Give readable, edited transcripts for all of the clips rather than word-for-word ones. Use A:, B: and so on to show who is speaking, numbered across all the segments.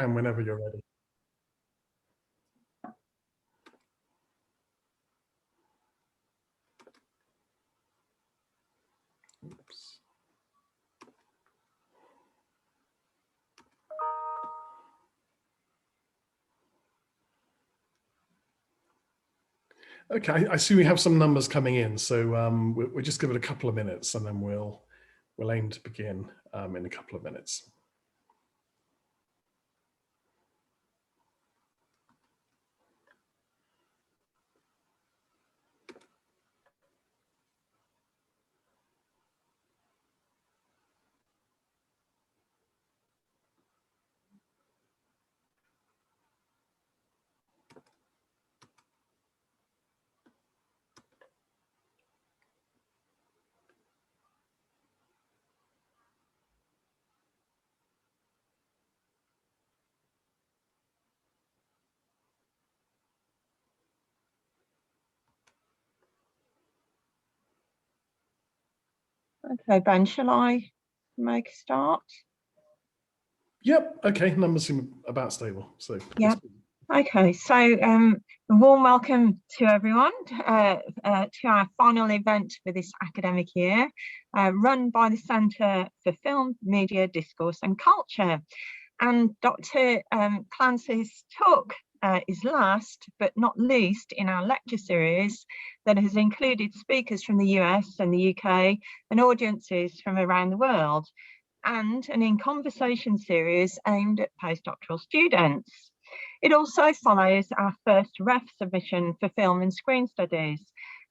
A: And whenever you're ready. Oops. Okay, I see we have some numbers coming in, so we'll just give it a couple of minutes, and then we'll aim to begin in a couple of minutes.
B: Okay, Ben, shall I make a start?
A: Yep, okay, numbers seem about stable. So
B: yeah. Okay, so a warm welcome to everyone to our final event for this academic year, run by the Centre for Film, Media, Discourse and Culture. And Dr. Clancy's talk is last but not least in our lecture series that has included speakers from the US and the UK and audiences from around the world, and an in conversation series aimed at postdoctoral students. It also follows our first ref submission for film and screen studies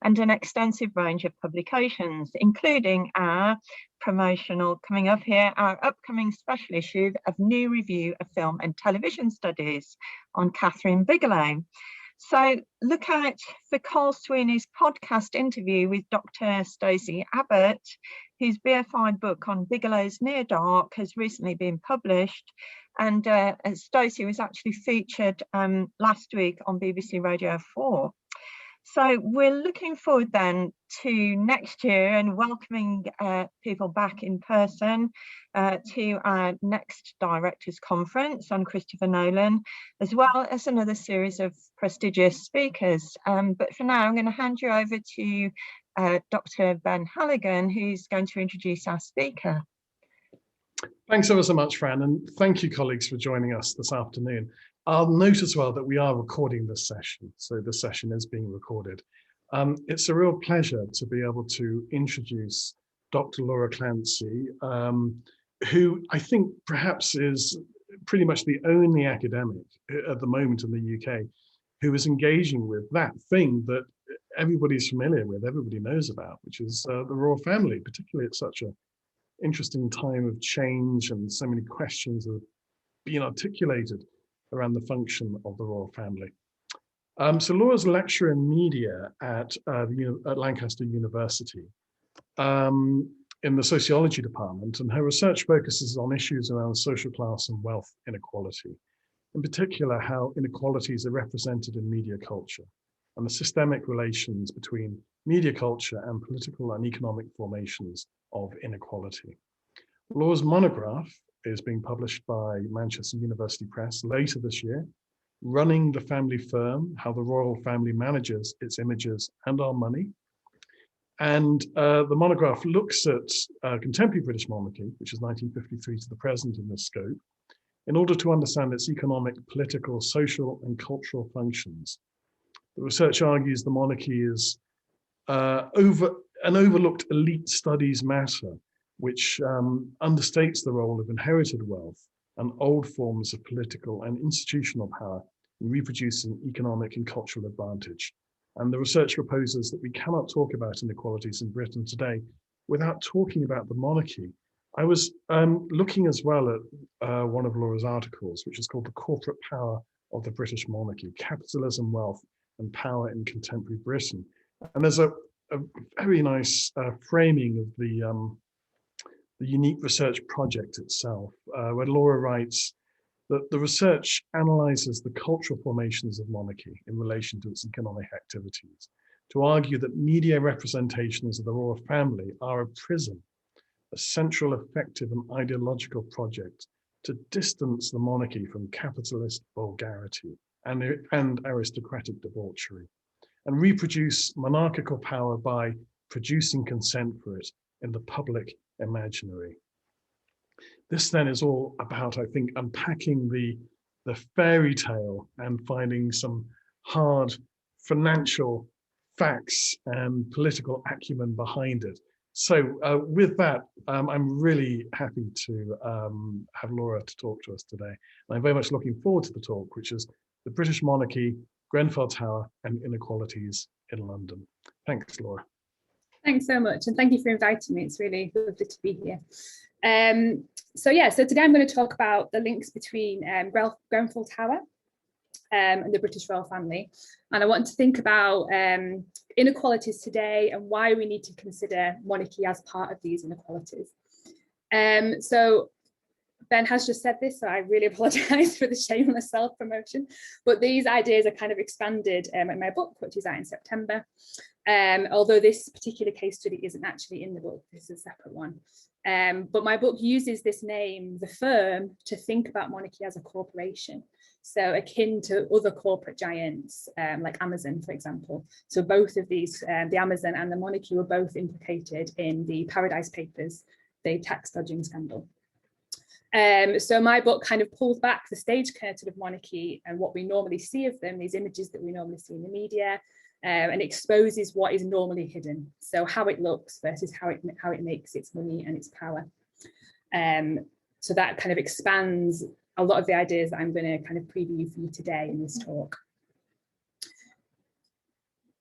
B: and an extensive range of publications, including our promotional, coming up here, our upcoming special issue of New Review of Film and Television Studies on Catherine Bigelow. So look out for Cole Sweeney's podcast interview with Dr. Stacey Abbott, whose BFI book on Bigelow's Near Dark has recently been published. And Stacey was actually featured last week on BBC Radio 4. So we're looking forward then to next year and welcoming people back in person to our next Directors Conference on Christopher Nolan, as well as another series of prestigious speakers. But for now, I'm going to hand you over to Dr. Ben Halligan, who's going to introduce our speaker.
A: Thanks ever so much, Fran, and thank you, colleagues, for joining us this afternoon. I'll note as well that we are recording this session, so the session is being recorded. It's a real pleasure to be able to introduce Dr. Laura Clancy, who I think perhaps is pretty much the only academic at the moment in the UK who is engaging with that thing that everybody's familiar with, everybody knows about, which is the royal family, particularly at such an interesting time of change and so many questions have been articulated around the function of the royal family. So Laura's a lecturer in media at Lancaster University in the sociology department, and her research focuses on issues around social class and wealth inequality, in particular how inequalities are represented in media culture and the systemic relations between media culture and political and economic formations of inequality. Laura's monograph is being published by Manchester University Press later this year, Running the Family Firm, How the Royal Family Manages Its Images and Our Money. And the monograph looks at contemporary British monarchy, which is 1953 to the present in this scope, in order to understand its economic, political, social and cultural functions. The research argues the monarchy is an overlooked elite studies matter, which understates the role of inherited wealth and old forms of political and institutional power in reproducing economic and cultural advantage. And the research proposes that we cannot talk about inequalities in Britain today without talking about the monarchy. I was looking as well at one of Laura's articles, which is called The Corporate Power of the British Monarchy, Capitalism, Wealth and Power in Contemporary Britain. And there's a very nice framing of the unique research project itself, where Laura writes that the research analyzes the cultural formations of monarchy in relation to its economic activities, to argue that media representations of the royal family are a prism, a central, effective and ideological project to distance the monarchy from capitalist vulgarity and aristocratic debauchery, and reproduce monarchical power by producing consent for it in the public imaginary. This then is all about, I think, unpacking the fairy tale and finding some hard financial facts and political acumen behind it. So with that, I'm really happy to have Laura to talk to us today. And I'm very much looking forward to the talk, which is the British monarchy, Grenfell Tower, and inequalities in London. Thanks, Laura.
C: Thanks so much, and thank you for inviting me. It's really lovely to be here. So today I'm going to talk about the links between Grenfell Tower and the British royal family. And I want to think about inequalities today and why we need to consider monarchy as part of these inequalities. So Ben has just said this, so I really apologise for the shameless self-promotion, but these ideas are kind of expanded in my book, which is out in September. Although this particular case study isn't actually in the book, this is a separate one. But my book uses this name, the firm, to think about monarchy as a corporation. So akin to other corporate giants like Amazon, for example. So both of these, the Amazon and the monarchy, were both implicated in the Paradise Papers, the tax dodging scandal. So my book kind of pulls back the stage curtain of monarchy and what we normally see of them, these images that we normally see in the media, and exposes what is normally hidden. So how it looks versus how it makes its money and its power. So that kind of expands a lot of the ideas that I'm going to kind of preview for you today in this talk.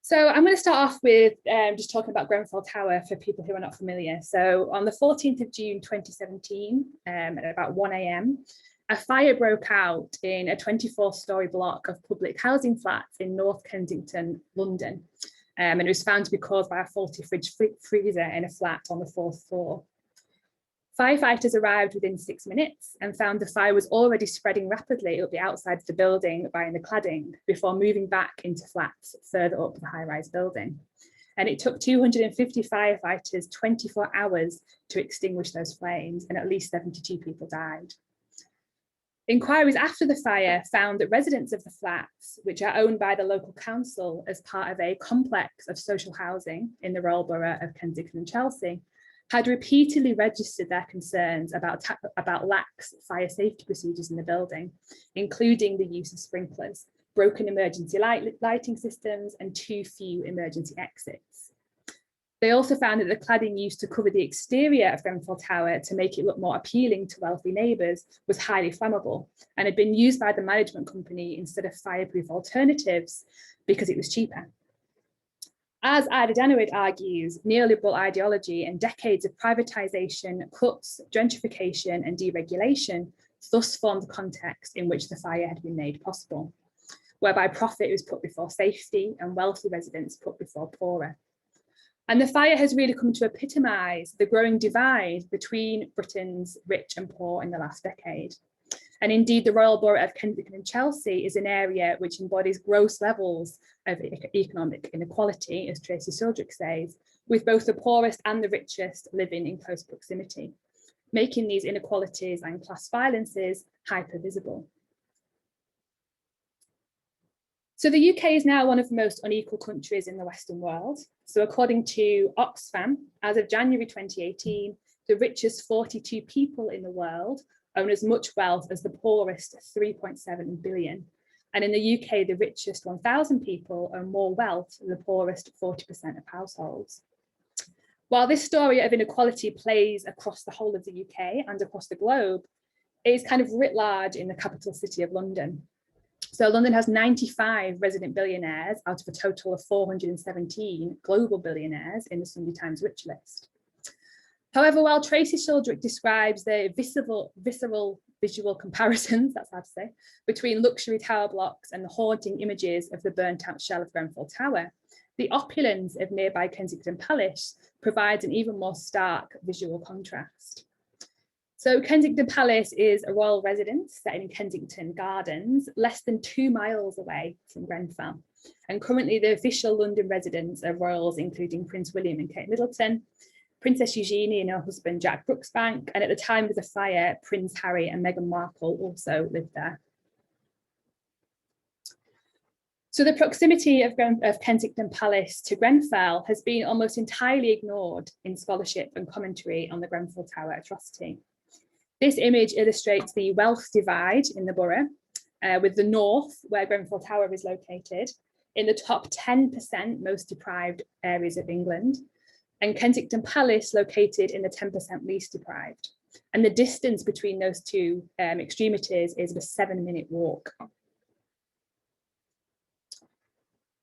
C: So I'm going to start off with just talking about Grenfell Tower for people who are not familiar. So on the 14th of June 2017, at about 1 AM, a fire broke out in a 24-storey block of public housing flats in North Kensington, London. And it was found to be caused by a faulty fridge freezer in a flat on the 4th floor. Firefighters arrived within 6 minutes and found the fire was already spreading rapidly up the outside of the building via the cladding before moving back into flats further up the high-rise building. And it took 250 firefighters 24 hours to extinguish those flames, and at least 72 people died. Inquiries after the fire found that residents of the flats, which are owned by the local council as part of a complex of social housing in the Royal Borough of Kensington and Chelsea, had repeatedly registered their concerns about lax fire safety procedures in the building, including the use of sprinklers, broken emergency lighting systems, and too few emergency exits. They also found that the cladding used to cover the exterior of Grenfell Tower to make it look more appealing to wealthy neighbours was highly flammable and had been used by the management company instead of fireproof alternatives because it was cheaper. As Ida Denowid argues, neoliberal ideology and decades of privatisation, cuts, gentrification and deregulation thus formed the context in which the fire had been made possible, whereby profit was put before safety and wealthy residents put before poorer. And the fire has really come to epitomise the growing divide between Britain's rich and poor in the last decade. And indeed, the Royal Borough of Kensington and Chelsea is an area which embodies gross levels of economic inequality, as Tracy Sildrick says, with both the poorest and the richest living in close proximity, making these inequalities and class violences hyper-visible. So the UK is now one of the most unequal countries in the Western world. So according to Oxfam, as of January 2018, the richest 42 people in the world own as much wealth as the poorest 3.7 billion. And in the UK, the richest 1,000 people own more wealth than the poorest 40% of households. While this story of inequality plays across the whole of the UK and across the globe, it is kind of writ large in the capital city of London. So London has 95 resident billionaires out of a total of 417 global billionaires in the Sunday Times Rich List. However, while Tracy Sildrick describes the visceral visual comparisons, that's hard to say, between luxury tower blocks and the haunting images of the burnt out shell of Grenfell Tower, the opulence of nearby Kensington Palace provides an even more stark visual contrast. So Kensington Palace is a royal residence set in Kensington Gardens, less than 2 miles away from Grenfell. And currently the official London residence of royals, including Prince William and Kate Middleton, Princess Eugenie and her husband Jack Brooksbank, and at the time of the fire, Prince Harry and Meghan Markle also lived there. So the proximity of Kensington Palace to Grenfell has been almost entirely ignored in scholarship and commentary on the Grenfell Tower atrocity. This image illustrates the wealth divide in the borough, with the north, where Grenfell Tower is located, in the top 10% most deprived areas of England, and Kensington Palace located in the 10% least deprived. And the distance between those two extremities is a 7-minute walk.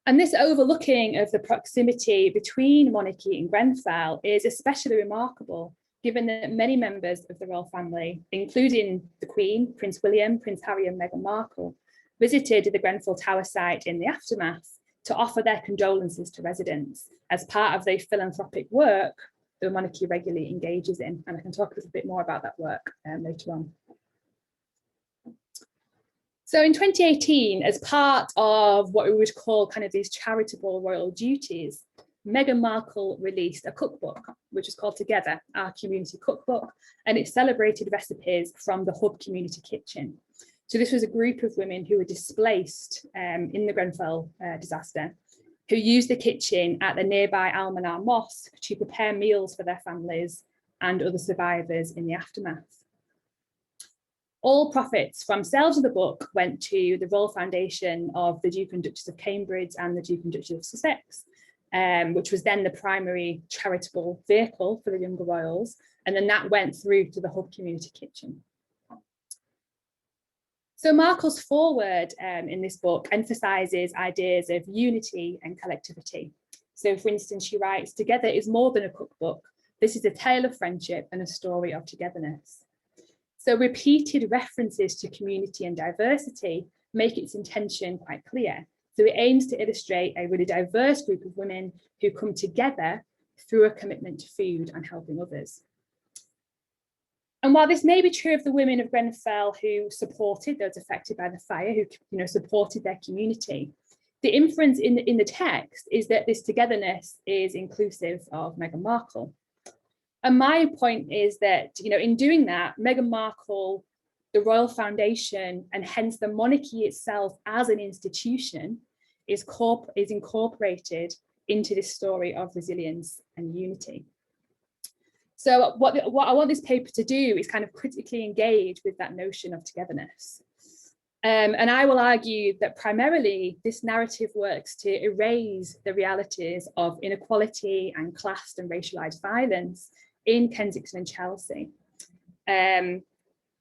C: And this overlooking of the proximity between Monarchy and Grenfell is especially remarkable, given that many members of the royal family, including the Queen, Prince William, Prince Harry and Meghan Markle, visited the Grenfell Tower site in the aftermath to offer their condolences to residents as part of the philanthropic work the monarchy regularly engages in. And I can talk a little bit more about that work later on. So in 2018, as part of what we would call kind of these charitable royal duties, Meghan Markle released a cookbook, which is called Together, Our Community Cookbook, and it celebrated recipes from the Hub Community Kitchen. So this was a group of women who were displaced in the Grenfell disaster, who used the kitchen at the nearby Almanar Mosque to prepare meals for their families and other survivors in the aftermath. All profits from sales of the book went to the Royal Foundation of the Duke and Duchess of Cambridge and the Duke and Duchess of Sussex, which was then the primary charitable vehicle for the younger royals. And then that went through to the Hub Community Kitchen. So Markle's foreword in this book emphasises ideas of unity and collectivity. So for instance, she writes, "Together is more than a cookbook. This is a tale of friendship and a story of togetherness." So repeated references to community and diversity make its intention quite clear. So it aims to illustrate a really diverse group of women who come together through a commitment to food and helping others. And while this may be true of the women of Grenfell who supported those affected by the fire, who supported their community, the inference in the text is that this togetherness is inclusive of Meghan Markle. And my point is that, in doing that, Meghan Markle, the Royal Foundation, and hence the monarchy itself as an institution is incorporated into this story of resilience and unity. So what I want this paper to do is kind of critically engage with that notion of togetherness. And I will argue that primarily this narrative works to erase the realities of inequality and class and racialized violence in Kensington and Chelsea,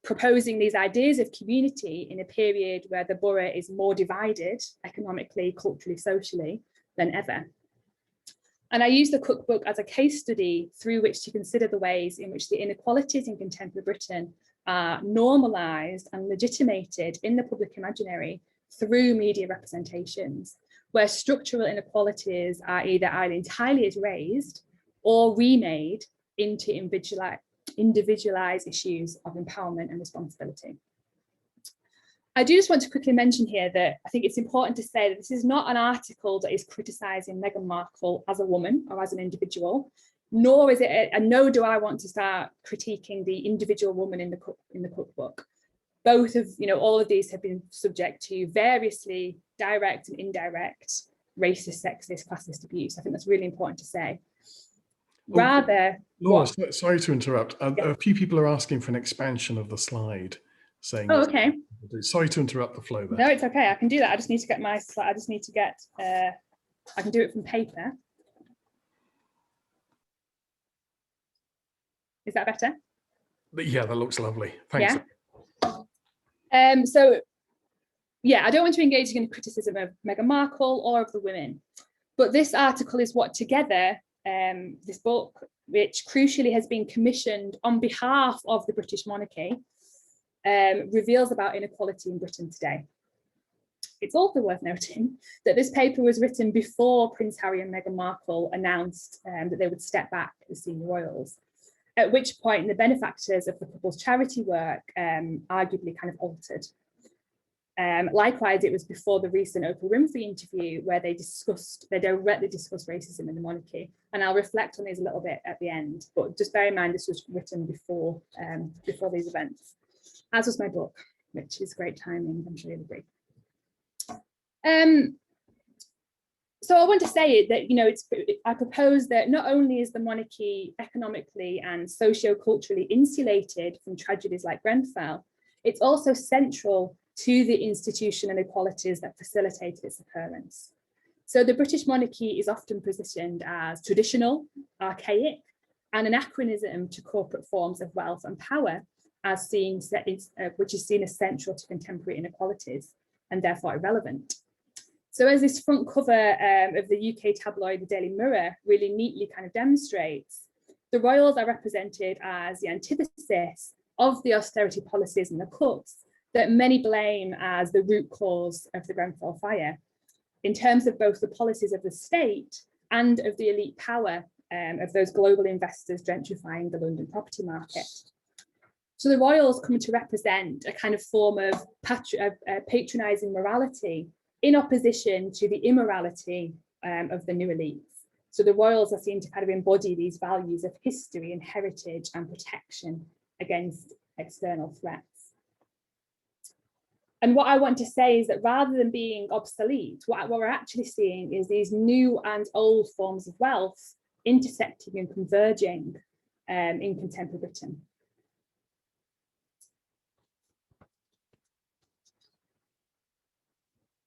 C: proposing these ideas of community in a period where the borough is more divided economically, culturally, socially than ever. And I use the cookbook as a case study through which to consider the ways in which the inequalities in contemporary Britain are normalised and legitimated in the public imaginary through media representations, where structural inequalities are either entirely erased or remade into individualised issues of empowerment and responsibility. I do just want to quickly mention here that I think it's important to say that this is not an article that is criticising Meghan Markle as a woman or as an individual, nor is it, and nor do I want to start critiquing the individual woman in the cookbook. Both of, all of these have been subject to variously direct and indirect racist, sexist, classist abuse. I think that's really important to say. Rather,
A: Laura, sorry to interrupt. A few people are asking for an expansion of the slide, saying,
C: "Oh, okay.
A: Sorry to interrupt the flow there."
C: No, it's okay. I can do that. I just need to get my slide. I just need to get. I can do it from paper. Is that better?
A: Yeah, that looks lovely. Thanks.
C: Yeah. So, yeah, I don't want to engage in criticism of Meghan Markle or of the women, but this article is what Together, this book, which crucially has been commissioned on behalf of the British monarchy, reveals about inequality in Britain today. It's also worth noting that this paper was written before Prince Harry and Meghan Markle announced that they would step back as senior royals, at which point the benefactors of the couple's charity work arguably kind of altered. Likewise, it was before the recent Oprah Winfrey interview where they directly discussed racism in the monarchy. And I'll reflect on these a little bit at the end, but just bear in mind this was written before these events, as was my book, which is great timing, I'm sure you'll agree. So I want to say that, you know, I propose that not only is the monarchy economically and socio-culturally insulated from tragedies like Grenfell, it's also central to the institution and inequalities that facilitated its occurrence. So the British monarchy is often positioned as traditional, archaic, and anachronism to corporate forms of wealth and power, which is seen as central to contemporary inequalities and therefore irrelevant. So as this front cover of the UK tabloid, the Daily Mirror, really neatly kind of demonstrates, the royals are represented as the antithesis of the austerity policies and the cuts that many blame as the root cause of the Grenfell fire, in terms of both the policies of the state and of the elite power of those global investors gentrifying the London property market. So the royals come to represent a kind of form of patronising morality in opposition to the immorality of the new elites. So the royals are seen to kind of embody these values of history and heritage and protection against external threats. And what I want to say is that rather than being obsolete, what we're actually seeing is these new and old forms of wealth intersecting and converging in contemporary Britain.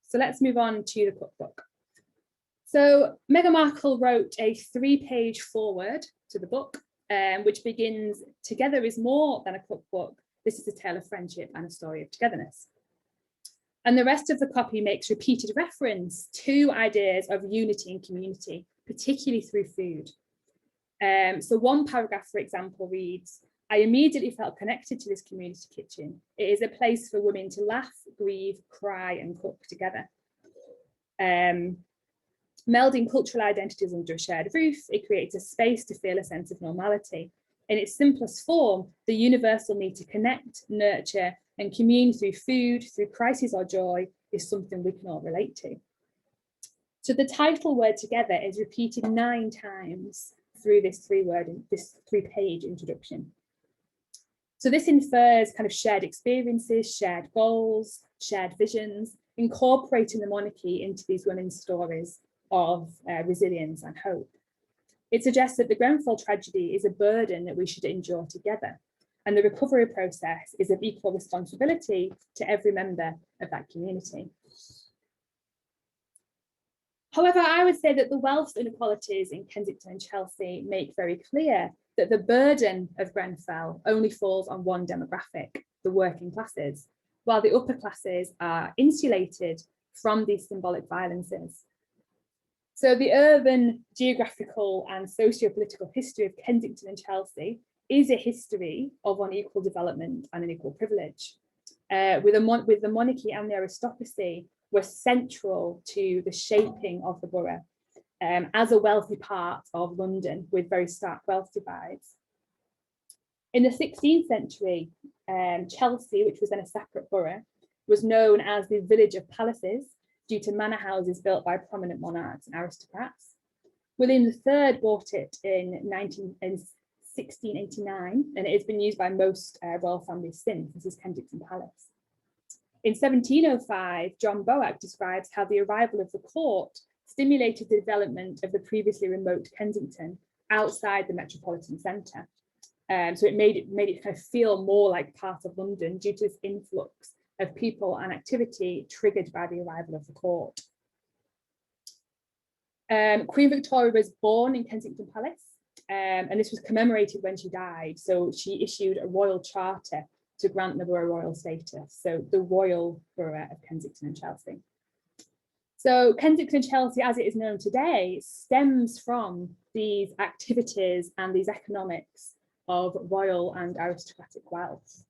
C: So let's move on to the cookbook. So Meghan Markle wrote a 3-page foreword to the book, which begins, "Together is more than a cookbook. This is a tale of friendship and a story of togetherness." And the rest of the copy makes repeated reference to ideas of unity and community, particularly through food. So one paragraph, for example, reads, "I immediately felt connected to this community kitchen. It is a place for women to laugh, grieve, cry, and cook together." Melding cultural identities under a shared roof, it creates a space to feel a sense of normality. In its simplest form, the universal need to connect, nurture, and commune through food, through crisis or joy, is something we can all relate to. So the title word together is repeated 9 times through this 3-page introduction. So this infers kind of shared experiences, shared goals, shared visions, incorporating the monarchy into these women's stories of resilience and hope. It suggests that the Grenfell tragedy is a burden that we should endure together, and the recovery process is of equal responsibility to every member of that community. However, I would say that the wealth inequalities in Kensington and Chelsea make very clear that the burden of Grenfell only falls on one demographic, the working classes, while the upper classes are insulated from these symbolic violences. So the urban, geographical, and socio-political history of Kensington and Chelsea is a history of unequal development and unequal privilege, with the monarchy and the aristocracy were central to the shaping of the borough as a wealthy part of London with very stark wealth divides. In the 16th century, Chelsea, which was then a separate borough, was known as the village of palaces due to manor houses built by prominent monarchs and aristocrats. William III bought it in 1689, and it has been used by most royal families since. This is Kensington Palace. In 1705, John Boack describes how the arrival of the court stimulated the development of the previously remote Kensington outside the metropolitan centre. So it made it kind of feel more like part of London due to this influx of people and activity triggered by the arrival of the court. Queen Victoria was born in Kensington Palace, and this was commemorated when she died. So she issued a royal charter to grant the borough royal status, so the Royal Borough of Kensington and Chelsea. So Kensington and Chelsea, as it is known today, stems from these activities and these economics of royal and aristocratic wealth.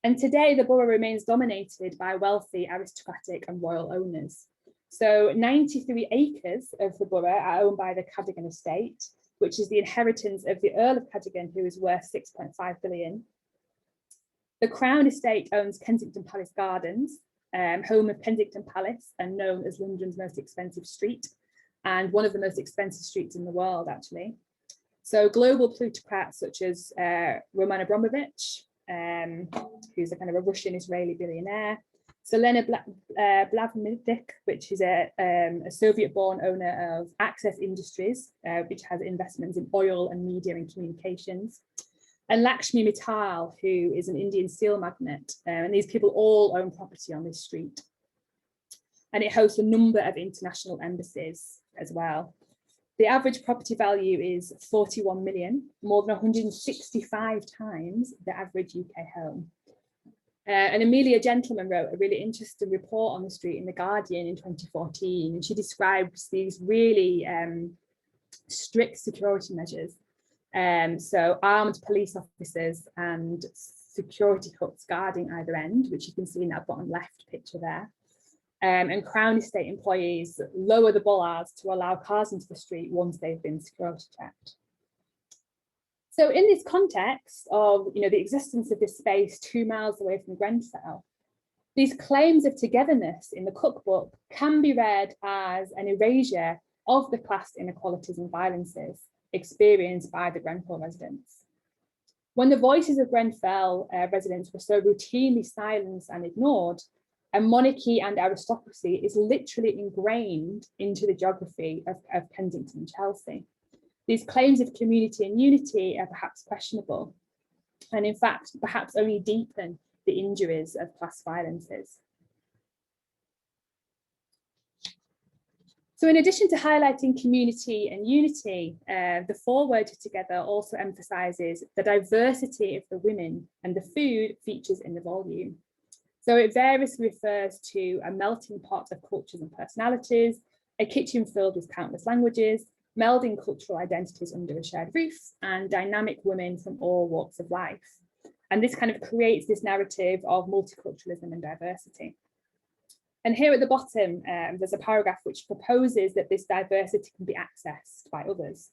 C: And today the borough remains dominated by wealthy aristocratic and royal owners. So 93 acres of the borough are owned by the Cadogan estate, which is the inheritance of the Earl of Cadogan, who is worth 6.5 billion. The Crown Estate owns Kensington Palace Gardens, home of Kensington Palace and known as London's most expensive street and one of the most expensive streets in the world, actually. So global plutocrats such as Roman Abramovich, who's a kind of a Russian-Israeli billionaire, Selena Blagojevic, which is a Soviet-born owner of Access Industries, which has investments in oil and media and communications, and Lakshmi Mittal, who is an Indian steel magnate. And these people all own property on this street. And it hosts a number of international embassies as well. The average property value is 41 million, more than 165 times the average UK home. And Amelia Gentleman wrote a really interesting report on the street in The Guardian in 2014, and she describes these really strict security measures. So armed police officers and security huts guarding either end, which you can see in that bottom left picture there. And Crown Estate employees lower the bollards to allow cars into the street once they've been security checked. So in this context of the existence of this space 2 miles away from Grenfell, these claims of togetherness in the Cookbook can be read as an erasure of the class inequalities and violences experienced by the Grenfell residents. When the voices of Grenfell residents were so routinely silenced and ignored, a monarchy and aristocracy is literally ingrained into the geography of Kensington and Chelsea. These claims of community and unity are perhaps questionable, and in fact, perhaps only deepen the injuries of class violences. So in addition to highlighting community and unity, the foreword together also emphasises the diversity of the women and the food features in the volume. So it variously refers to a melting pot of cultures and personalities, a kitchen filled with countless languages, melding cultural identities under a shared roof, and dynamic women from all walks of life. And this kind of creates this narrative of multiculturalism and diversity. And here at the bottom, there's a paragraph which proposes that this diversity can be accessed by others.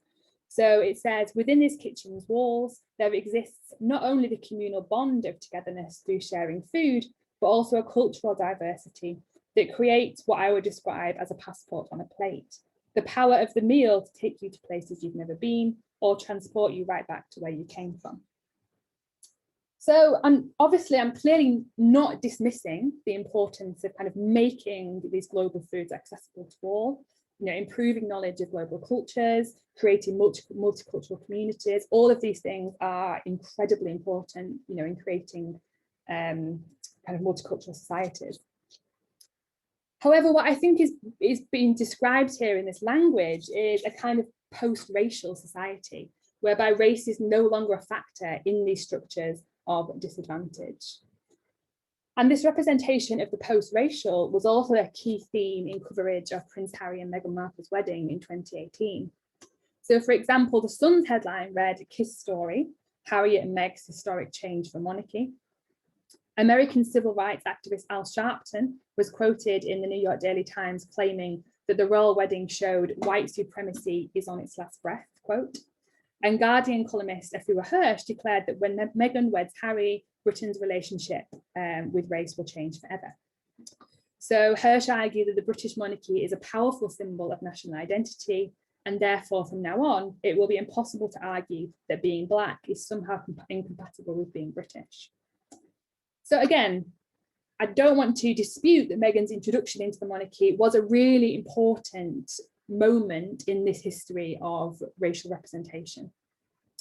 C: So it says, within this kitchen's walls, there exists not only the communal bond of togetherness through sharing food, but also a cultural diversity that creates what I would describe as a passport on a plate. The power of the meal to take you to places you've never been or transport you right back to where you came from. So obviously I'm clearly not dismissing the importance of kind of making these global foods accessible to all, improving knowledge of global cultures, creating multicultural communities. All of these things are incredibly important, in creating kind of multicultural societies. However, what I think is being described here in this language is a kind of post-racial society, whereby race is no longer a factor in these structures of disadvantage. And this representation of the post-racial was also a key theme in coverage of Prince Harry and Meghan Markle's wedding in 2018. So for example, the Sun's headline read, "Kiss Story, Harry and Meg's Historic Change for Monarchy." American civil rights activist Al Sharpton was quoted in the New York Daily Times claiming that the royal wedding showed white supremacy is on its last breath, quote. And Guardian columnist Efua Hirsch declared that when Meghan weds Harry, Britain's relationship with race will change forever. So Hirsch argued that the British monarchy is a powerful symbol of national identity, and therefore from now on, it will be impossible to argue that being Black is somehow incompatible with being British. So again, I don't want to dispute that Meghan's introduction into the monarchy was a really important moment in this history of racial representation.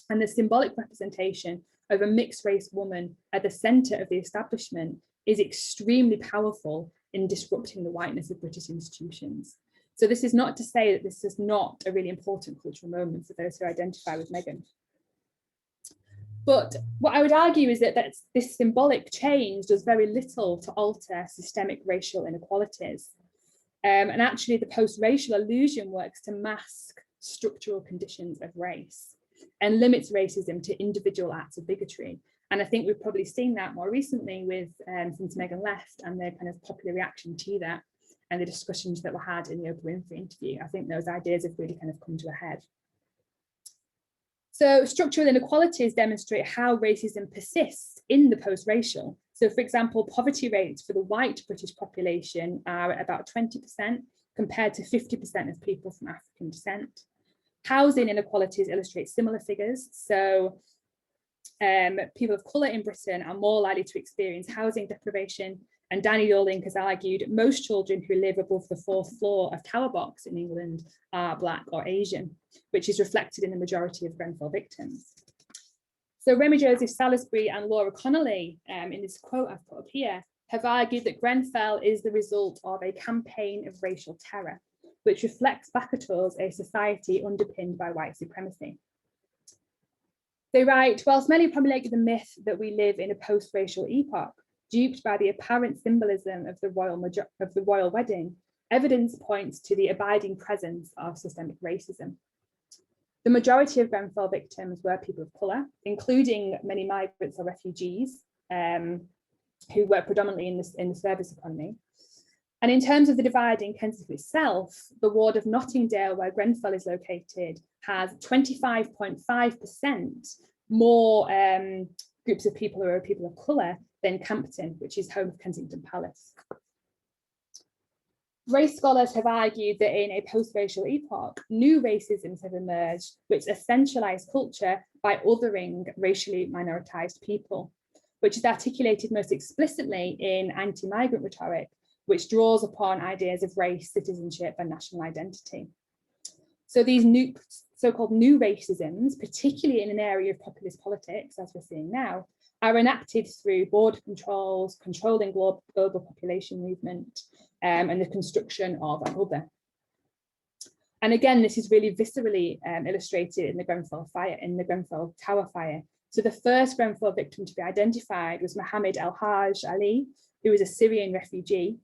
C: And the symbolic representation of a mixed race woman at the centre of the establishment is extremely powerful in disrupting the whiteness of British institutions. So this is not to say that this is not a really important cultural moment for those who identify with Meghan. But what I would argue is that this symbolic change does very little to alter systemic racial inequalities. And actually the post-racial illusion works to mask structural conditions of race and limits racism to individual acts of bigotry. And I think we've probably seen that more recently with since Meghan left and the kind of popular reaction to that and the discussions that were had in the Oprah Winfrey interview. I think those ideas have really kind of come to a head. So structural inequalities demonstrate how racism persists in the post-racial. So for example, poverty rates for the white British population are at about 20% compared to 50% of people from African descent. Housing inequalities illustrate similar figures. So people of colour in Britain are more likely to experience housing deprivation. And Danny Yolink has argued most children who live above the 4th floor of Tower Box in England are Black or Asian, which is reflected in the majority of Grenfell victims. So Remy Joseph Salisbury and Laura Clancy, in this quote I've put up here, have argued that Grenfell is the result of a campaign of racial terror, which reflects back at us a society underpinned by white supremacy. They write, whilst many promulgate the myth that we live in a post-racial epoch, duped by the apparent symbolism of the royal wedding, evidence points to the abiding presence of systemic racism. The majority of Grenfell victims were people of colour, including many migrants or refugees who work predominantly in the service economy. And in terms of the divide in Kensington itself, the ward of Nottingdale, where Grenfell is located, has 25.5% more groups of people who are people of colour than Campton, which is home of Kensington Palace. Race scholars have argued that in a post-racial epoch, new racisms have emerged which essentialise culture by othering racially minoritized people, which is articulated most explicitly in anti-migrant rhetoric, which draws upon ideas of race, citizenship, and national identity. So these new so-called new racisms, particularly in an area of populist politics, as we're seeing now, are enacted through border controls, controlling global population movement, and the construction of an other. And again, this is really viscerally illustrated in the Grenfell fire, in the Grenfell Tower fire. So the first Grenfell victim to be identified was Mohammed El Haj Ali, who was a Syrian refugee,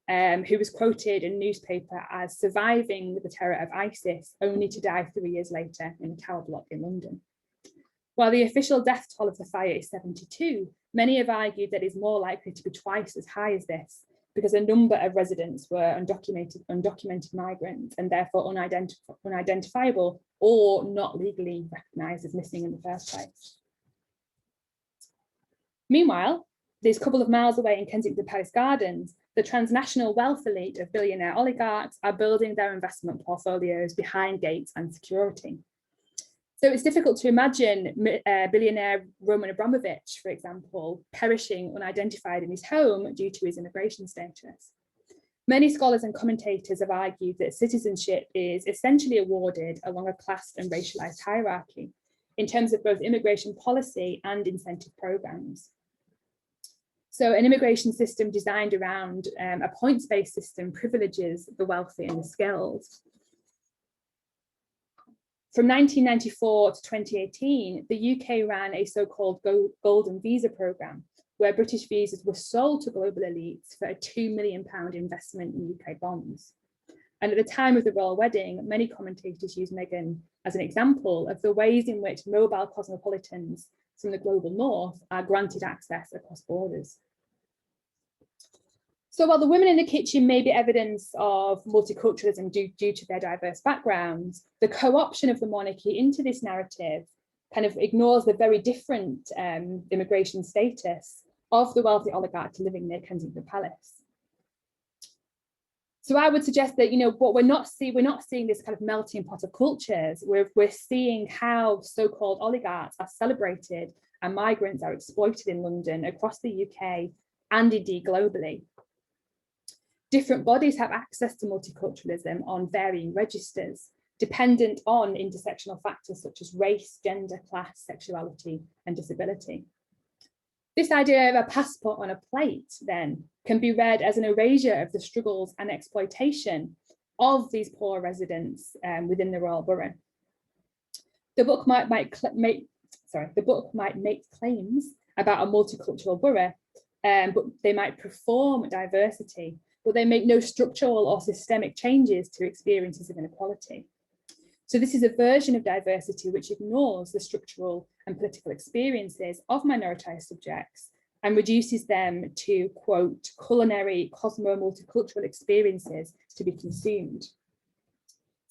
C: who was quoted in a newspaper as surviving the terror of ISIS, only to die 3 years later in a tower block in London. While the official death toll of the fire is 72, many have argued that it's more likely to be twice as high as this, because a number of residents were undocumented migrants and therefore unidentifiable or not legally recognised as missing in the first place. Meanwhile, this couple of miles away in Kensington Palace Gardens, the transnational wealth elite of billionaire oligarchs are building their investment portfolios behind gates and security. So it's difficult to imagine billionaire Roman Abramovich, for example, perishing unidentified in his home due to his immigration status. Many scholars and commentators have argued that citizenship is essentially awarded along a class and racialized hierarchy in terms of both immigration policy and incentive programs. So an immigration system designed around a points-based system privileges the wealthy and the skilled. From 1994 to 2018, the UK ran a so-called golden visa programme, where British visas were sold to global elites for a £2 million investment in UK bonds. And at the time of the royal wedding, many commentators use Meghan as an example of the ways in which mobile cosmopolitans from the global north are granted access across borders. So while the women in the kitchen may be evidence of multiculturalism due to their diverse backgrounds, the co-option of the monarchy into this narrative kind of ignores the very different immigration status of the wealthy oligarchs living near Kensington Palace. So I would suggest that, you know, what we're not seeing this kind of melting pot of cultures. We're seeing how so-called oligarchs are celebrated and migrants are exploited in London, across the UK, and indeed globally. Different bodies have access to multiculturalism on varying registers, dependent on intersectional factors such as race, gender, class, sexuality, and disability. This idea of a passport on a plate, then, can be read as an erasure of the struggles and exploitation of these poor residents within the royal borough. The book might make claims about a multicultural borough, but they might perform diversity, but they make no structural or systemic changes to experiences of inequality. So this is a version of diversity which ignores the structural and political experiences of minoritized subjects and reduces them to, quote, culinary cosmo-multicultural experiences to be consumed.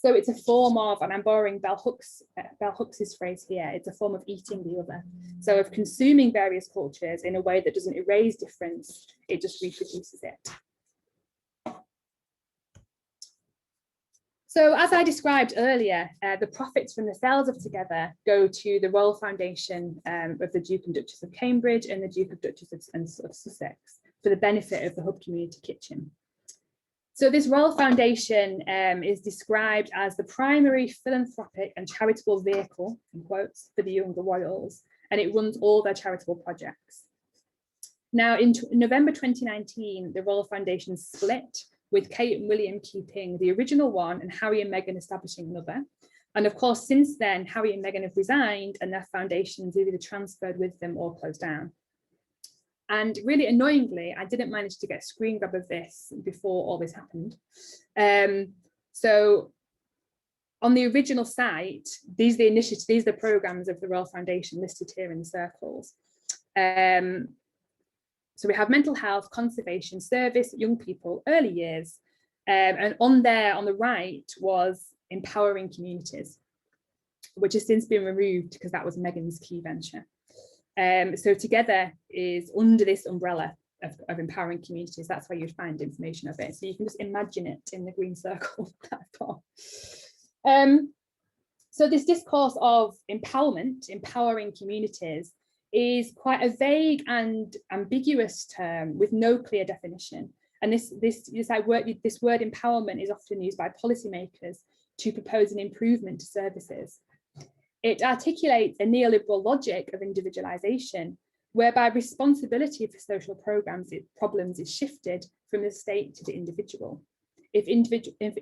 C: So it's a form of, and I'm borrowing Bell Hooks's phrase here, it's a form of eating the other. So of consuming various cultures in a way that doesn't erase difference, it just reproduces it. So as I described earlier, the profits from the sales of Together go to the Royal Foundation of the Duke and Duchess of Cambridge and the Duke and Duchess of Sussex for the benefit of the Hub Community Kitchen. So this Royal Foundation is described as the primary philanthropic and charitable vehicle, in quotes, for the younger royals, and it runs all their charitable projects. Now, in November 2019, the Royal Foundation split, with Kate and William keeping the original one and Harry and Meghan establishing another. And of course, since then, Harry and Meghan have resigned and their foundations either transferred with them or closed down. And really annoyingly, I didn't manage to get a screen grab of this before all this happened. So on the original site, these are the initiatives, these are the programs of the Royal Foundation listed here in the circles. So we have mental health, conservation, service, young people, early years. And on there, on the right, was empowering communities, which has since been removed because that was Meghan's key venture. So Together is under this umbrella of empowering communities. That's where you'd find information of it. So you can just imagine it in the green circle that I've got. So this discourse of empowerment, empowering communities, is quite a vague and ambiguous term with no clear definition. And this word empowerment is often used by policymakers to propose an improvement to services. It articulates a neoliberal logic of individualization, whereby responsibility for social problems is shifted from the state to the individual. If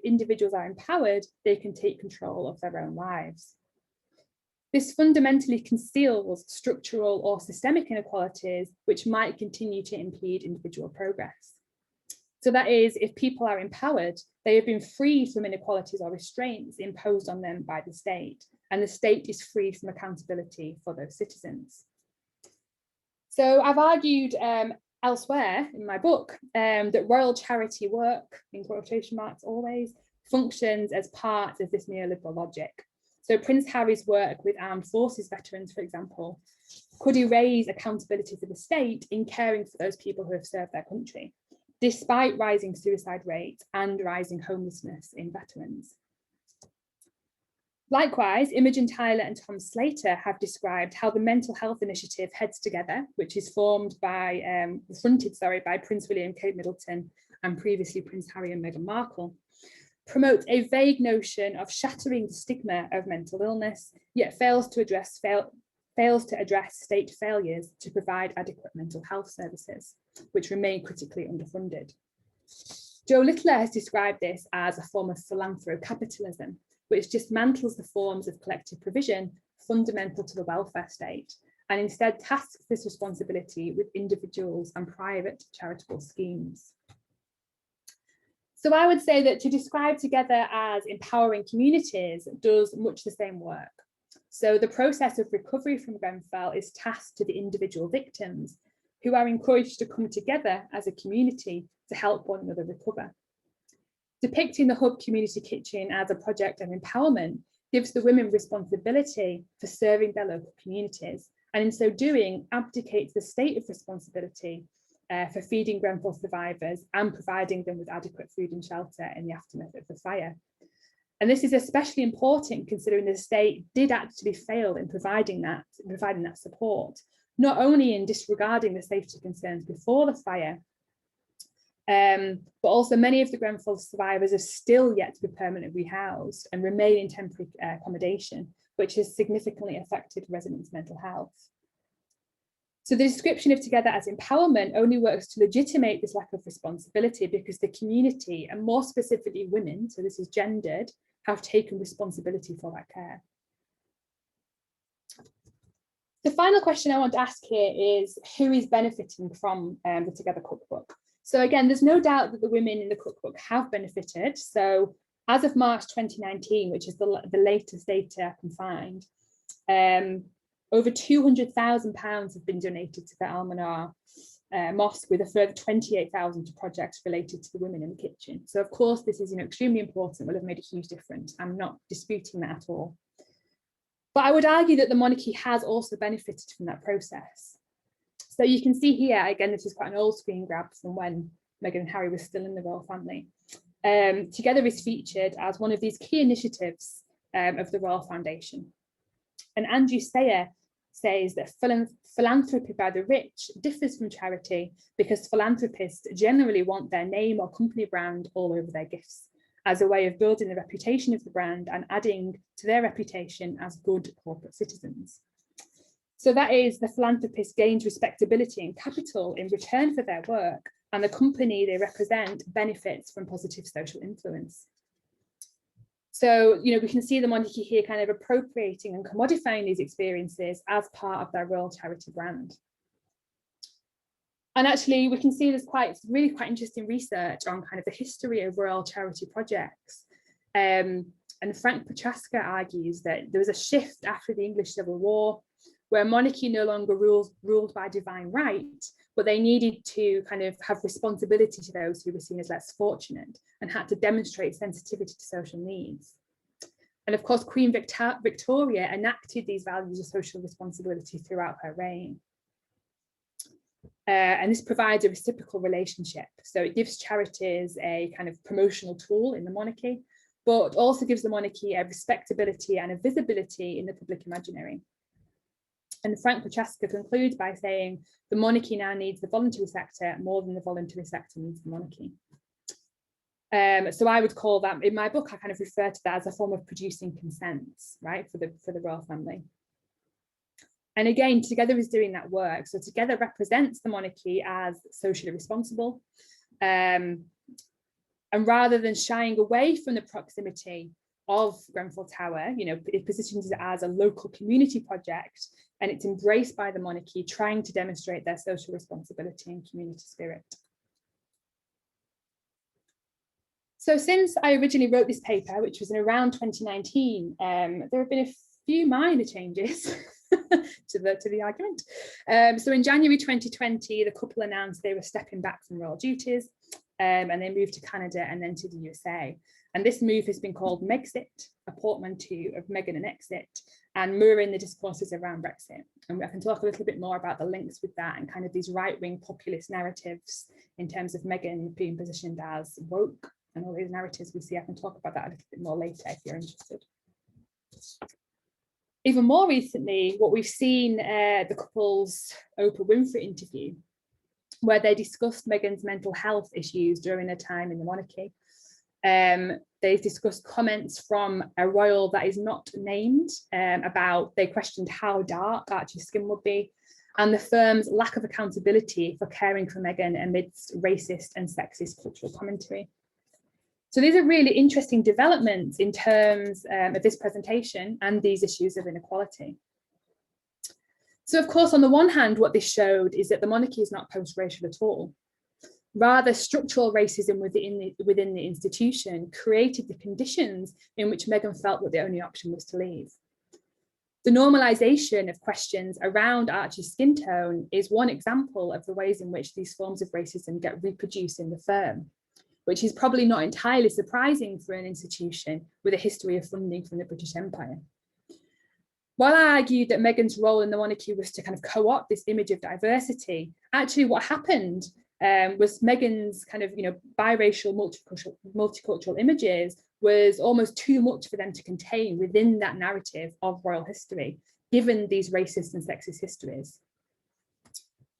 C: individuals are empowered, they can take control of their own lives. This fundamentally conceals structural or systemic inequalities, which might continue to impede individual progress. So that is, if people are empowered, they have been freed from inequalities or restraints imposed on them by the state, and the state is free from accountability for those citizens. So I've argued elsewhere in my book that royal charity work, in quotation marks always, functions as part of this neoliberal logic. So Prince Harry's work with armed forces veterans, for example, could erase accountability for the state in caring for those people who have served their country, despite rising suicide rates and rising homelessness in veterans. Likewise, Imogen Tyler and Tom Slater have described how the mental health initiative Heads Together, which is fronted by Prince William, Kate Middleton, and previously Prince Harry and Meghan Markle, promotes a vague notion of shattering the stigma of mental illness, yet fails to address state failures to provide adequate mental health services, which remain critically underfunded. Joe Littler has described this as a form of philanthrocapitalism, which dismantles the forms of collective provision fundamental to the welfare state, and instead tasks this responsibility with individuals and private charitable schemes. So I would say that to describe Together as empowering communities does much the same work. So the process of recovery from Grenfell is tasked to the individual victims, who are encouraged to come together as a community to help one another recover. Depicting the Hub Community Kitchen as a project of empowerment gives the women responsibility for serving their local communities, and in so doing abdicates the state of responsibility for feeding Grenfell survivors and providing them with adequate food and shelter in the aftermath of the fire. And this is especially important considering the state did actually fail in providing that support, not only in disregarding the safety concerns before the fire, but also many of the Grenfell survivors are still yet to be permanently rehoused and remain in temporary accommodation, which has significantly affected residents' mental health. So the description of Together as empowerment only works to legitimate this lack of responsibility because the community, and more specifically women, so this is gendered, have taken responsibility for that care. The final question I want to ask here is, who is benefiting from the Together cookbook? So again, there's no doubt that the women in the cookbook have benefited. So as of March 2019, which is the latest data I can find, over £200,000 have been donated to the Almanar mosque with a further 28,000 to projects related to the women in the kitchen. So of course, this is extremely important, will have made a huge difference. I'm not disputing that at all. But I would argue that the monarchy has also benefited from that process. So you can see here, again, this is quite an old screen grab from when Meghan and Harry were still in the royal family. Together is featured as one of these key initiatives of the Royal Foundation. And Andrew Sayer says that philanthropy by the rich differs from charity because philanthropists generally want their name or company brand all over their gifts as a way of building the reputation of the brand and adding to their reputation as good corporate citizens. So that is, the philanthropist gains respectability and capital in return for their work, and the company they represent benefits from positive social influence. So, we can see the monarchy here kind of appropriating and commodifying these experiences as part of their royal charity brand. And actually, we can see there's really quite interesting research on kind of the history of royal charity projects. And Frank Petraska argues that there was a shift after the English Civil War, where monarchy no longer ruled by divine right, but they needed to kind of have responsibility to those who were seen as less fortunate and had to demonstrate sensitivity to social needs. And of course, Queen Victoria enacted these values of social responsibility throughout her reign. And this provides a reciprocal relationship. So it gives charities a kind of promotional tool in the monarchy, but also gives the monarchy a respectability and a visibility in the public imaginary. And Frank Petraska concludes by saying the monarchy now needs the voluntary sector more than the voluntary sector needs the monarchy. So I would call that, in my book, I kind of refer to that as a form of producing consents, right, for the royal family. And again, Together is doing that work. So Together represents the monarchy as socially responsible. And rather than shying away from the proximity of Grenfell Tower, it positions it as a local community project, and it's embraced by the monarchy, trying to demonstrate their social responsibility and community spirit. So since I originally wrote this paper, which was in around 2019, there have been a few minor changes to the argument. So in January 2020, the couple announced they were stepping back from royal duties, and they moved to Canada and then to the USA. And this move has been called Mexic, a portmanteau of Meghan and exit, and mirroring the discourses around Brexit. And I can talk a little bit more about the links with that and kind of these right-wing populist narratives in terms of Meghan being positioned as woke and all these narratives we see. I can talk about that a little bit more later if you're interested. Even more recently, what we've seen, the couple's Oprah Winfrey interview, where they discussed Meghan's mental health issues during their time in the monarchy. They've discussed comments from a royal that is not named they questioned how dark Archie's skin would be and the firm's lack of accountability for caring for Meghan amidst racist and sexist cultural commentary. So these are really interesting developments in terms of this presentation and these issues of inequality. So of course, on the one hand, what this showed is that the monarchy is not post-racial at all. Rather, structural racism within the institution created the conditions in which Meghan felt that the only option was to leave. The normalisation of questions around Archie's skin tone is one example of the ways in which these forms of racism get reproduced in the firm, which is probably not entirely surprising for an institution with a history of funding from the British Empire. While I argued that Meghan's role in the monarchy was to kind of co-opt this image of diversity, actually what happened was Meghan's kind of, biracial, multicultural images was almost too much for them to contain within that narrative of royal history, given these racist and sexist histories.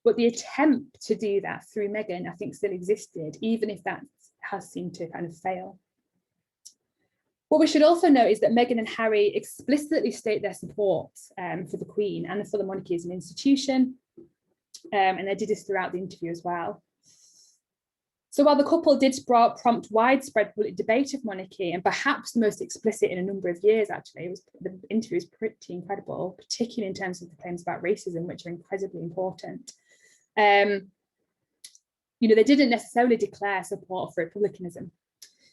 C: But the attempt to do that through Meghan, I think, still existed, even if that has seemed to kind of fail. What we should also note is that Meghan and Harry explicitly state their support for the Queen and for the monarchy as an institution, and they did this throughout the interview as well. So while the couple did prompt widespread public debate of monarchy, and perhaps the most explicit in a number of years, actually, the interview is pretty incredible, particularly in terms of the claims about racism, which are incredibly important. They didn't necessarily declare support for republicanism.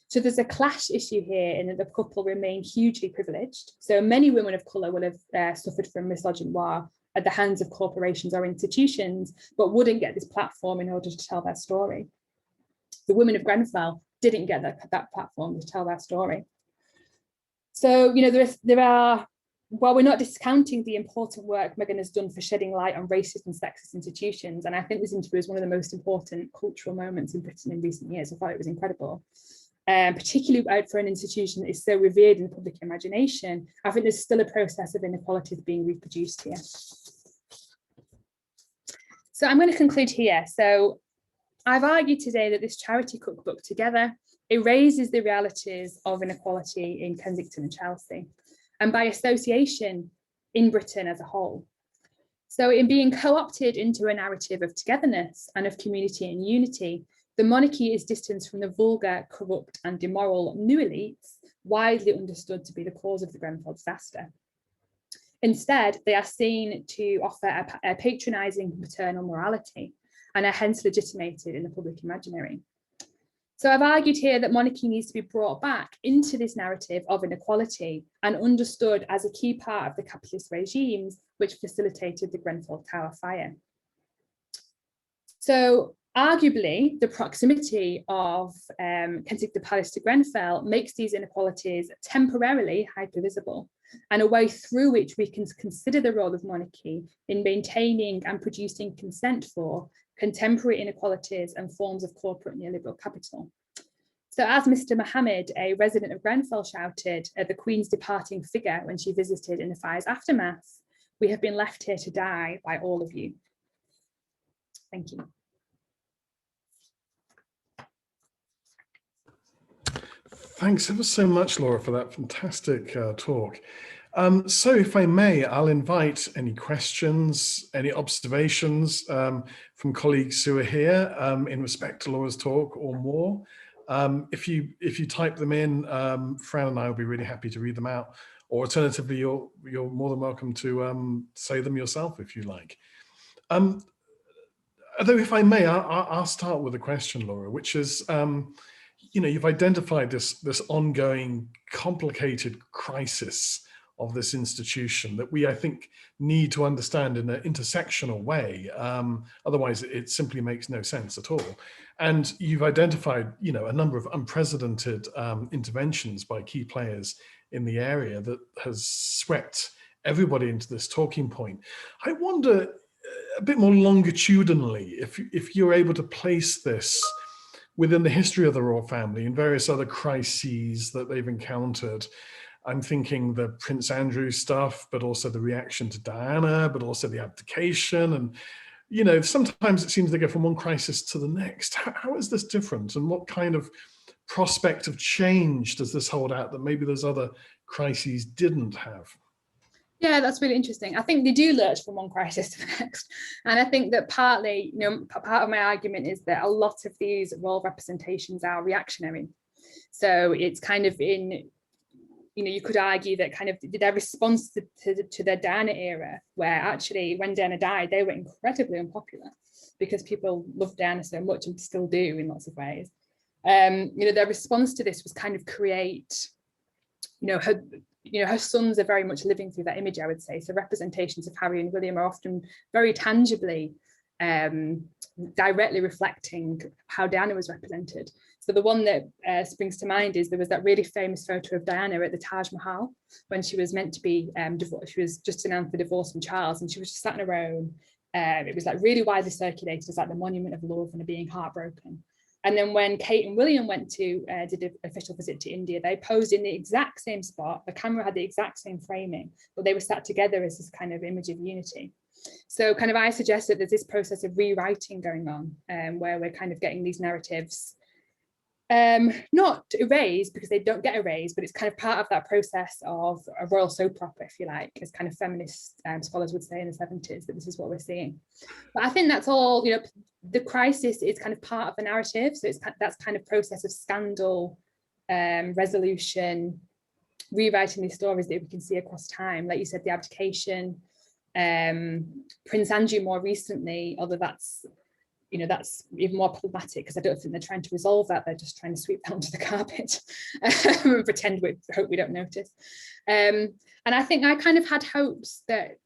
C: So there's a clash issue here in that the couple remain hugely privileged. So many women of colour will have suffered from misogynoir at the hands of corporations or institutions, but wouldn't get this platform in order to tell their story. The women of Grenfell didn't get that platform to tell their story. So, you know, while we're not discounting the important work Meghan has done for shedding light on racist and sexist institutions, and I think this interview is one of the most important cultural moments in Britain in recent years. I thought it was incredible, particularly for an institution that is so revered in the public imagination. I think there's still a process of inequalities being reproduced here. So I'm going to conclude here. So I've argued today that this charity cookbook together erases the realities of inequality in Kensington and Chelsea, and by association in Britain as a whole. So in being co-opted into a narrative of togetherness and of community and unity, the monarchy is distanced from the vulgar, corrupt and immoral new elites widely understood to be the cause of the Grenfell disaster. Instead, they are seen to offer a patronising maternal morality and are hence legitimated in the public imaginary. So I've argued here that monarchy needs to be brought back into this narrative of inequality and understood as a key part of the capitalist regimes which facilitated the Grenfell Tower fire. So arguably, the proximity of Kensington Palace to Grenfell makes these inequalities temporarily hypervisible, and a way through which we can consider the role of monarchy in maintaining and producing consent for contemporary inequalities and forms of corporate neoliberal capital. So as Mr. Mohammed, a resident of Grenfell, shouted at the Queen's departing figure when she visited in the fire's aftermath, "We have been left here to die by all of you." Thank you.
A: Thanks ever so much, Laura, for that fantastic talk. So if I may, I'll invite any questions, any observations from colleagues who are here in respect to Laura's talk or more. If you type them in, Fran and I will be really happy to read them out. Or alternatively, you're more than welcome to say them yourself if you like. Although if I may, I'll start with a question, Laura, which is, you know, you've identified this ongoing complicated crisis of this institution that we, I think, need to understand in an intersectional way. Otherwise, it simply makes no sense at all. And you've identified, you know, a number of unprecedented interventions by key players in the area that has swept everybody into this talking point. I wonder a bit more longitudinally if you're able to place this within the history of the royal family and various other crises that they've encountered. I'm thinking the Prince Andrew stuff, but also the reaction to Diana, but also the abdication. And, you know, sometimes it seems they go from one crisis to the next. How is this different? And what kind of prospect of change does this hold out that maybe those other crises didn't have?
C: Yeah, that's really interesting. I think they do lurch from one crisis to the next. And I think that partly, you know, part of my argument is that a lot of these royal representations are reactionary. So it's kind of in, you know, you could argue that kind of their response to the Diana era, where actually when Diana died, they were incredibly unpopular because people loved Diana so much and still do in lots of ways. You know, their response to this was kind of create, her sons are very much living through that image, I would say. So representations of Harry and William are often very tangibly, directly reflecting how Diana was represented. So the one that springs to mind is there was that really famous photo of Diana at the Taj Mahal when she was meant to be divorced. She was just announced for divorce from Charles, and she was just sat in a row. It was like really widely circulated as like the monument of love and being heartbroken. And then when Kate and William went to did an official visit to India, they posed in the exact same spot. The camera had the exact same framing, but they were sat together as this kind of image of unity. So kind of I suggest that there's this process of rewriting going on, where we're kind of getting these narratives not erased because they don't get erased, but it's kind of part of that process of a royal soap opera, if you like, as kind of feminist scholars would say in the 70s, that this is what we're seeing. But I think that's all, you know, the crisis is kind of part of the narrative. So that's kind of process of scandal, resolution, rewriting these stories that we can see across time. Like you said, the abdication, Prince Andrew more recently, although that's even more problematic because I don't think they're trying to resolve that. They're just trying to sweep that under the carpet and pretend hope we don't notice. And I think I kind of had hopes that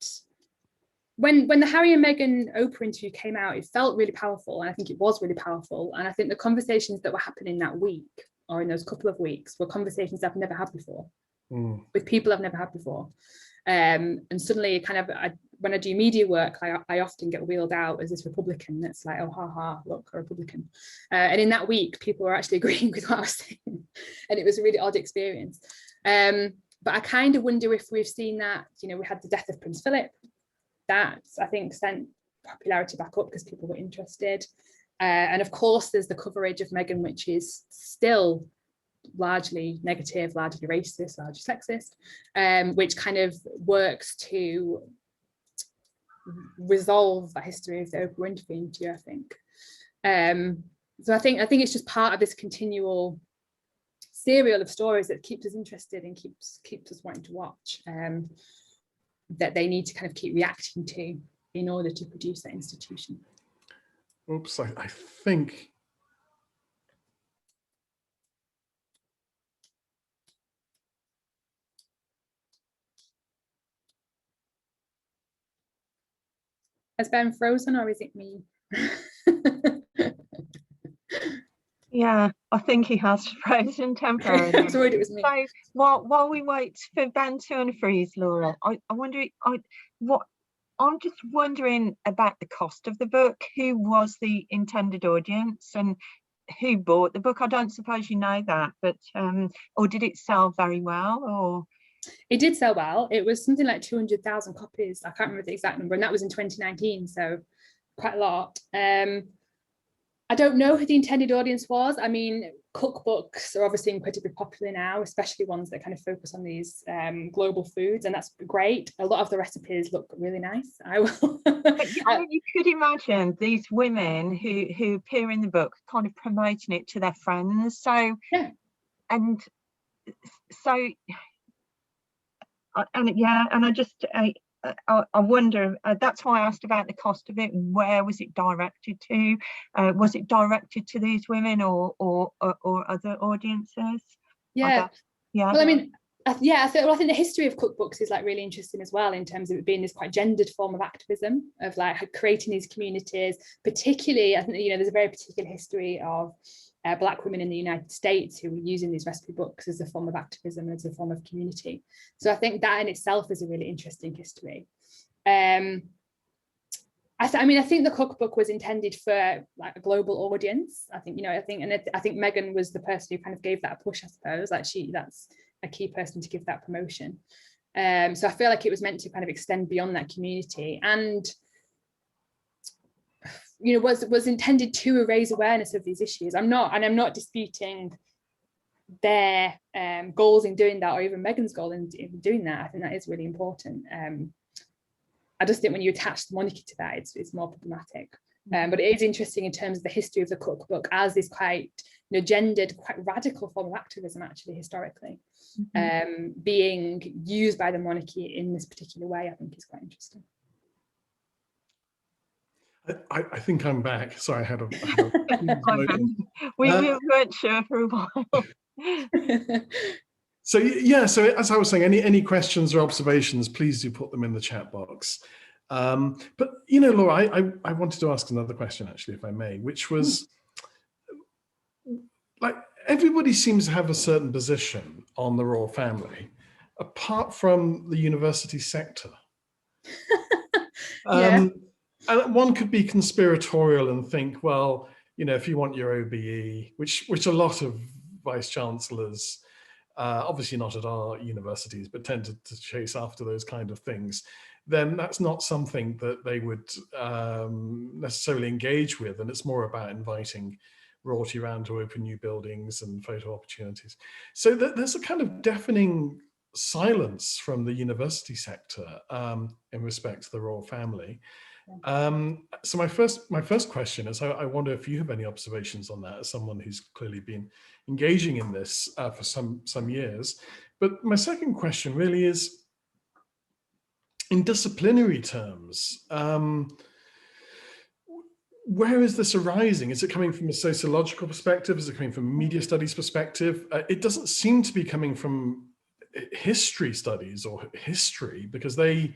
C: when the Harry and Meghan Oprah interview came out, it felt really powerful, and I think it was really powerful. And I think the conversations that were happening that week, or in those couple of weeks, were conversations I've never had before, with people I've never had before. And suddenly, when I do media work, I often get wheeled out as this Republican that's like, oh, ha, look, a Republican. And in that week, people were actually agreeing with what I was saying. And it was a really odd experience. But I kind of wonder if we've seen that, we had the death of Prince Philip. That, I think, sent popularity back up because people were interested. And of course, there's the coverage of Meghan, which is still largely negative, largely racist, largely sexist, which kind of works to resolve that history of the Oprah Winfrey interview, I think. So I think it's just part of this continual serial of stories that keeps us interested and keeps us wanting to watch, that they need to kind of keep reacting to in order to produce that institution.
A: Oops, I think.
C: Has Ben frozen, or is it me?
B: Yeah, I think he has frozen temporarily.
C: I was worried it was me.
B: So while we wait for Ben to unfreeze, Laura, I'm just wondering about the cost of the book. Who was the intended audience and who bought the book? I don't suppose you know that, but or did it sell very well? Or
C: it did sell well. It was something like 200,000 copies. I can't remember the exact number, and that was in 2019, so quite a lot. I don't know who the intended audience was. I mean, cookbooks are obviously incredibly popular now, especially ones that kind of focus on these global foods, and that's great. A lot of the recipes look really nice. I will.
B: I mean, you could imagine these women who appear in the book kind of promoting it to their friends. So,
C: yeah.
B: And so, I wonder, that's why I asked about the cost of it. Where was it directed to? Was it directed to these women or other audiences?
C: Yeah.
B: Yeah.
C: Well, I mean, I think the history of cookbooks is like really interesting as well, in terms of it being this quite gendered form of activism, of like creating these communities. Particularly, I think, there's a very particular history of Black women in the United States who were using these recipe books as a form of activism, as a form of community. So I think that in itself is a really interesting history. I think the cookbook was intended for like a global audience. I think Meghan was the person who kind of gave that a push, I suppose. Like that's a key person to give that promotion. So I feel like it was meant to kind of extend beyond that community, and was intended to raise awareness of these issues. I'm not disputing their goals in doing that, or even Meghan's goal in doing that. I think that is really important. I just think when you attach the monarchy to that, it's more problematic. But it is interesting in terms of the history of the cookbook as this quite gendered, quite radical form of activism, actually, historically, being used by the monarchy in this particular way. I think is quite interesting.
A: I think I'm back. Sorry, I had a
B: we weren't sure for a while.
A: So as I was saying, any questions or observations, please do put them in the chat box. But Laura, I wanted to ask another question, actually, if I may, which was like, everybody seems to have a certain position on the royal family, apart from the university sector.
C: Yeah.
A: And one could be conspiratorial and think, well, if you want your OBE, which a lot of vice chancellors, obviously not at our universities, but tend to chase after those kind of things, then that's not something that they would necessarily engage with. And it's more about inviting royalty around to open new buildings and photo opportunities. So there's a kind of deafening silence from the university sector in respect to the royal family. So my first question is, I wonder if you have any observations on that, as someone who's clearly been engaging in this for some years. But my second question really is, in disciplinary terms, where is this arising? Is it coming from a sociological perspective? Is it coming from a media studies perspective? It doesn't seem to be coming from history studies or history, because they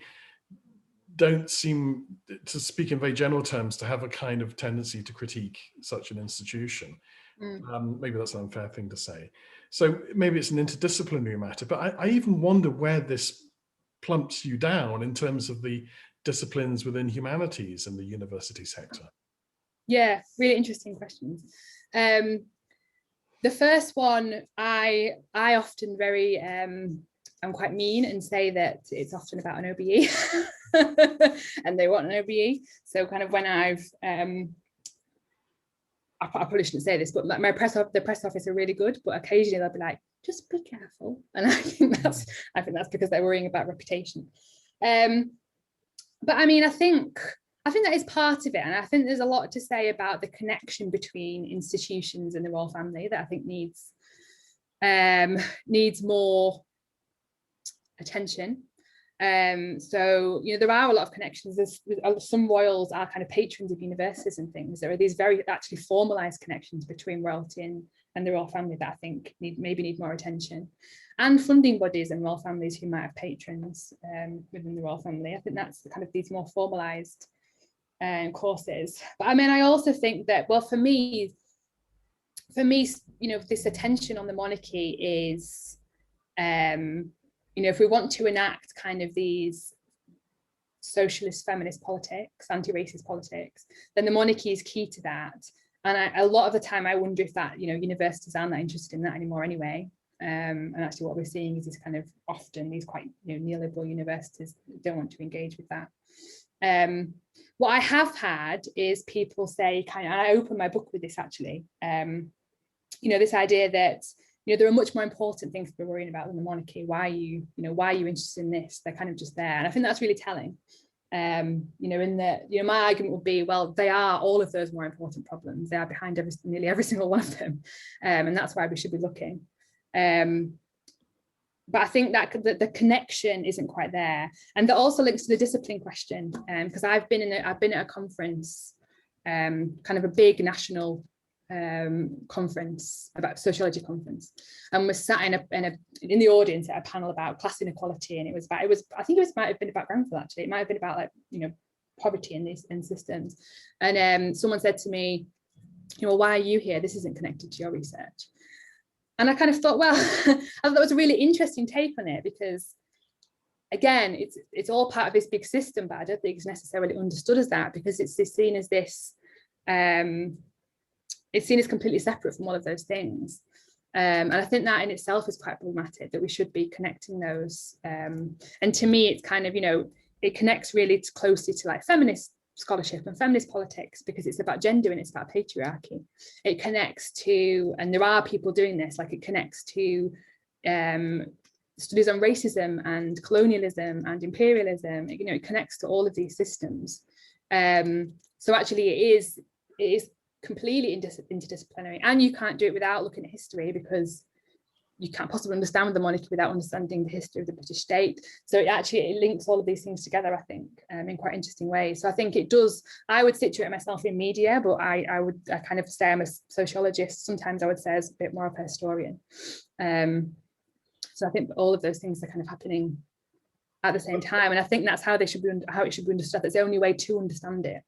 A: don't seem, to speak in very general terms, to have a kind of tendency to critique such an institution. Maybe that's an unfair thing to say. So maybe it's an interdisciplinary matter, but I even wonder where this plumps you down in terms of the disciplines within humanities in the university sector.
C: Yeah, really interesting questions. The first one, I often very, I'm quite mean and say that it's often about an OBE and they want an OBE. So kind of when I probably shouldn't say this, but like the press office are really good, but occasionally they'll be like, just be careful. And I think that's because they're worrying about reputation. But I mean, I think that is part of it. And I think there's a lot to say about the connection between institutions and the royal family that I think needs more attention. So, you know, there are a lot of connections. There's some royals are kind of patrons of universities and things. There are these very actually formalized connections between royalty and the royal family that I think maybe need more attention. And funding bodies and royal families who might have patrons within the royal family. I think that's kind of these more formalized courses. But I mean, I also think that, well, for me, you know, this attention on the monarchy is, you know, if we want to enact kind of these socialist feminist politics, anti-racist politics, then the monarchy is key to that. And a lot of the time I wonder if that, you know, universities aren't that interested in that anymore anyway. And actually what we're seeing is this kind of often these quite, you know, neoliberal universities don't want to engage with that. What I have had is people say kind of, and I opened my book with this actually, you know, this idea that, you know, there are much more important things to be worrying about than the monarchy. Why are you interested in this? They're kind of just there. And I think that's really telling. You know, in the, you know, my argument would be, well, they are all of those more important problems. They are behind nearly every single one of them. And that's why we should be looking. But I think that the connection isn't quite there. And that also links to the discipline question, because I've been at a conference, kind of a big national conference, about sociology conference, and was sat in the audience at a panel about class inequality, and I think it might have been about Grenfell actually. It might have been about, like, you know, poverty in systems. And someone said to me, you know, why are you here? This isn't connected to your research. And I kind of thought, well, I thought that was a really interesting take on it, because again, it's all part of this big system, but I don't think it's necessarily understood as that, because it's seen as this, it's seen as completely separate from all of those things. And I think that in itself is quite problematic, that we should be connecting those. And to me, it's kind of, you know, it connects really closely to like feminist scholarship and feminist politics, because it's about gender and it's about patriarchy. It connects to, and there are people doing this, like it connects to studies on racism and colonialism and imperialism. You know, it connects to all of these systems. So actually it is completely interdisciplinary, and you can't do it without looking at history, because you can't possibly understand the monarchy without understanding the history of the British state. So it links all of these things together, I think, in quite interesting ways. So I think it does. I would situate myself in media, but I kind of say I'm a sociologist. Sometimes I would say as a bit more of a historian. So I think all of those things are kind of happening at the same time, and I think that's how it should be understood. That's the only way to understand it.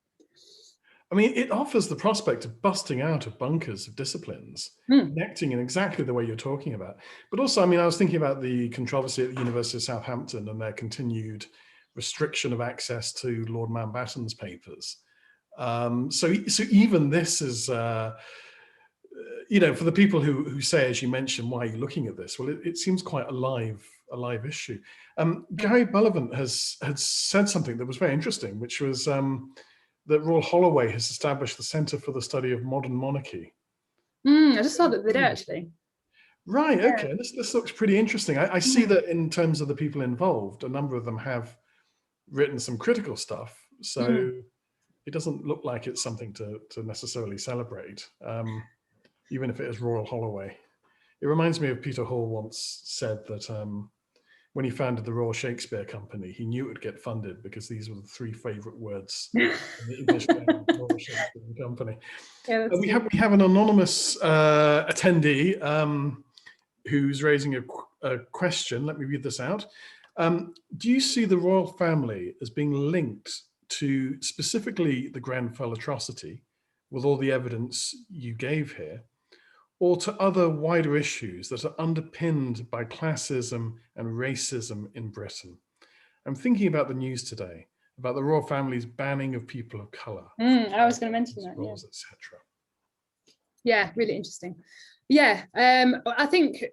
A: I mean, it offers the prospect of busting out of bunkers of disciplines, connecting in exactly the way you're talking about. But also, I mean, I was thinking about the controversy at the University of Southampton and their continued restriction of access to Lord Mountbatten's papers. So even this is, you know, for the people who say, as you mentioned, why are you looking at this? Well, it seems quite a live issue. Gary Bullivant had said something that was very interesting, which was, that Royal Holloway has established the Centre for the Study of Modern Monarchy.
C: I just saw that they did, actually.
A: Right, okay, this looks pretty interesting. I see that in terms of the people involved, a number of them have written some critical stuff, so it doesn't look like it's something to necessarily celebrate, even if it is Royal Holloway. It reminds me of Peter Hall once said that when he founded the Royal Shakespeare Company, he knew it would get funded because these were the three favourite words in the English Royal Shakespeare Company. Yeah, we have an anonymous attendee who's raising a question. Let me read this out. Do you see the royal family as being linked to specifically the Grenfell atrocity, with all the evidence you gave here, or to other wider issues that are underpinned by classism and racism in Britain? I'm thinking about the news today, about the royal family's banning of people of colour.
C: I was going to mention that, yeah.
A: Etc.
C: Yeah, really interesting. Yeah, I think,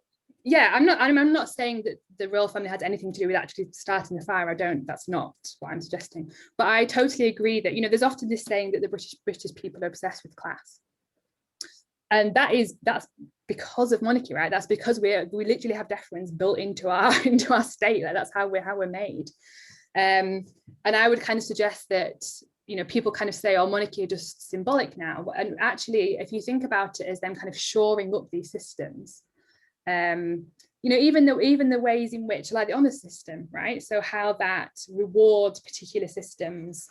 C: yeah, I'm not saying that the royal family had anything to do with actually starting the fire. That's not what I'm suggesting. But I totally agree that, there's often this saying that the British people are obsessed with class. And that's because of monarchy, right? That's because we literally have deference built into our state. Like, that's how we're made. And I would kind of suggest that, people kind of say, oh, monarchy are just symbolic now. And actually, if you think about it as them kind of shoring up these systems, even the ways in which, like the honour system, right? So how that rewards particular systems,